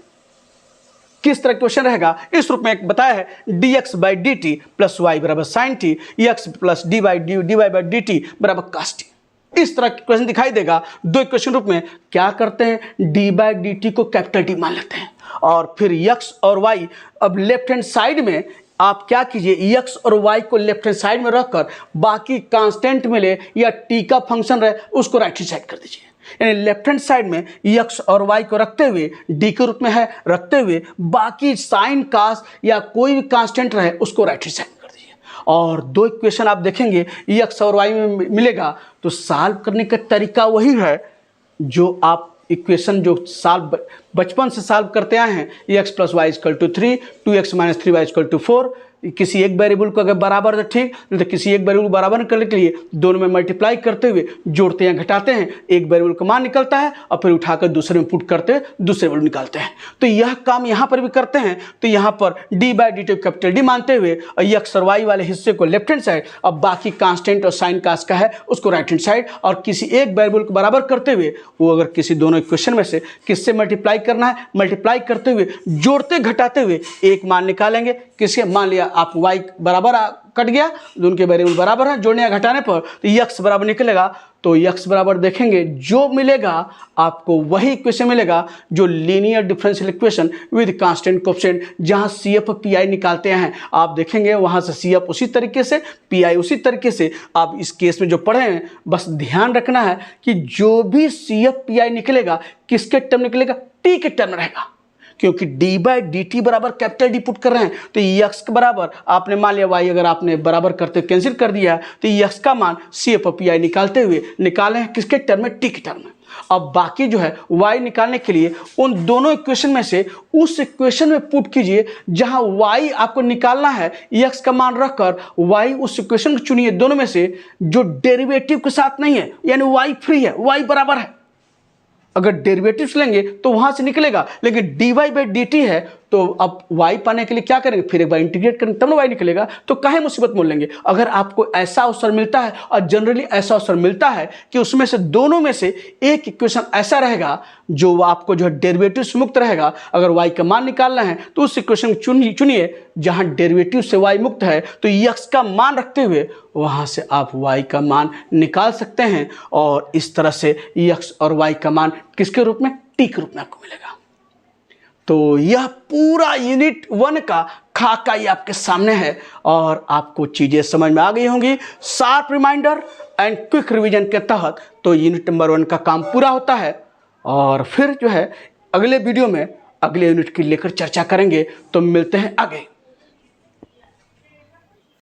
किस तरह क्वेश्चन रहेगा, इस रूप में एक बताया है, dx by D T plus Y बराबर sine T, X plus D Y by D T बराबर कास टी। इस तरह का क्वेश्चन दिखाई देगा 2 इक्वेशन रूप में। क्या करते हैं, d बाई डी टी को कैपिटल D मान लेते हैं, और फिर x और y, अब लेफ्ट हैंड साइड में आप क्या कीजिए, x और y को लेफ्ट हैंड साइड में रखकर बाकी कांस्टेंट मिले या t का फंक्शन रहे उसको राइट हैंड साइड कर दीजिए। यानी लेफ्ट हैंड साइड में x और y को रखते हुए d के रूप में है रखते हुए बाकी साइन कास या कोई भी कांस्टेंट रहे उसको राइट हैंड साइड कर दीजिए। और 2 इक्वेशन आप देखेंगे x और y में मिलेगा। तो सॉल्व करने का तरीका वही है जो आप इक्वेशन जो सॉल्व बचपन से सॉल्व करते आए हैं, x plus y equal to 3, 2x minus 3y equal to 4। किसी एक वेरिएबल को अगर बराबर है ठीक, नहीं तो किसी एक वेरिएबल को बराबर करने के लिए दोनों में मल्टीप्लाई करते हुए जोड़ते हैं घटाते हैं, एक वेरिएबल का मान निकलता है और फिर उठाकर दूसरे में पुट करते हैं, दूसरे वेरिएबल निकालते हैं। तो यह काम यहाँ पर भी करते हैं। तो यहाँ पर d by D T capital D मानते हुए x और y वाले हिस्से को लेफ्ट हैंड साइड, अब बाकी कांस्टेंट और साइन कास का है उसको राइट हैंड साइड, और किसी एक वेरिएबल को बराबर करते हुए वो अगर किसी दोनों इक्वेशन में से किससे मल्टीप्लाई करना है, मल्टीप्लाई करते हुए जोड़ते घटाते हुए एक मान निकालेंगे। किसके, मान लिया आप y बराबर कट गया, उनके वेरिएबल बराबर है, जोड़ने या घटाने पर तो x बराबर निकलेगा। तो x बराबर देखेंगे जो मिलेगा आपको वही इक्वेशन मिलेगा जो linear differential equation with constant coefficient, जहां CFPI निकालते हैं आप देखेंगे वहां से CF उसी तरीके से, PI उसी तरीके से। आप इस केस में जो पढ़े हैं बस ध्यान रखना है कि जो भी CFPI निकलेगा किसके टर्म निकलेगा, T के टर्म रहेगा, क्योंकि d बाई डी टी बराबर कैपिटल D पुट कर रहे हैं। तो x के बराबर आपने मान लिया y, अगर आपने बराबर करते कैंसिल कर दिया तो x का मान CFPI निकालते हुए निकाले हैं किसके टर्म में, t के टर्म में। अब बाकी जो है y निकालने के लिए उन दोनों इक्वेशन में से उस इक्वेशन में पुट कीजिए जहां y आपको निकालना है, x का मान रखकर y उस इक्वेशन को चुनिए दोनों में से जो डेरिवेटिव के साथ नहीं है, यानी y फ्री है, y बराबर है। अगर डेरिवेटिव्स लेंगे तो वहां से निकलेगा, लेकिन dy बाई डी टी है तो अब y पाने के लिए क्या करेंगे, फिर एक बार इंटीग्रेट करेंगे तब ना y निकलेगा। तो काहे मुसीबत मोल लेंगे। अगर आपको ऐसा अवसर मिलता है, और जनरली ऐसा अवसर मिलता है कि उसमें से दोनों में से एक इक्वेशन ऐसा रहेगा जो आपको जो है डेरिवेटिव से मुक्त रहेगा, अगर y का मान निकालना है तो उस इक्वेशन चुनिए जहां डेरिवेटिव से y मुक्त है, तो x का मान रखते हुए वहां से आप y का मान निकाल सकते हैं, और इस तरह से x और y का मान किसके रूप में, t के रूप में आपको मिलेगा। तो यह पूरा यूनिट 1 का खाका ये आपके सामने है, और आपको चीजें समझ में आ गई होंगी। Sharp reminder and quick revision के तहत तो यूनिट नंबर 1 का काम पूरा होता है, और फिर जो है अगले वीडियो में अगले यूनिट की लेकर चर्चा करेंगे। तो मिलते हैं आगे।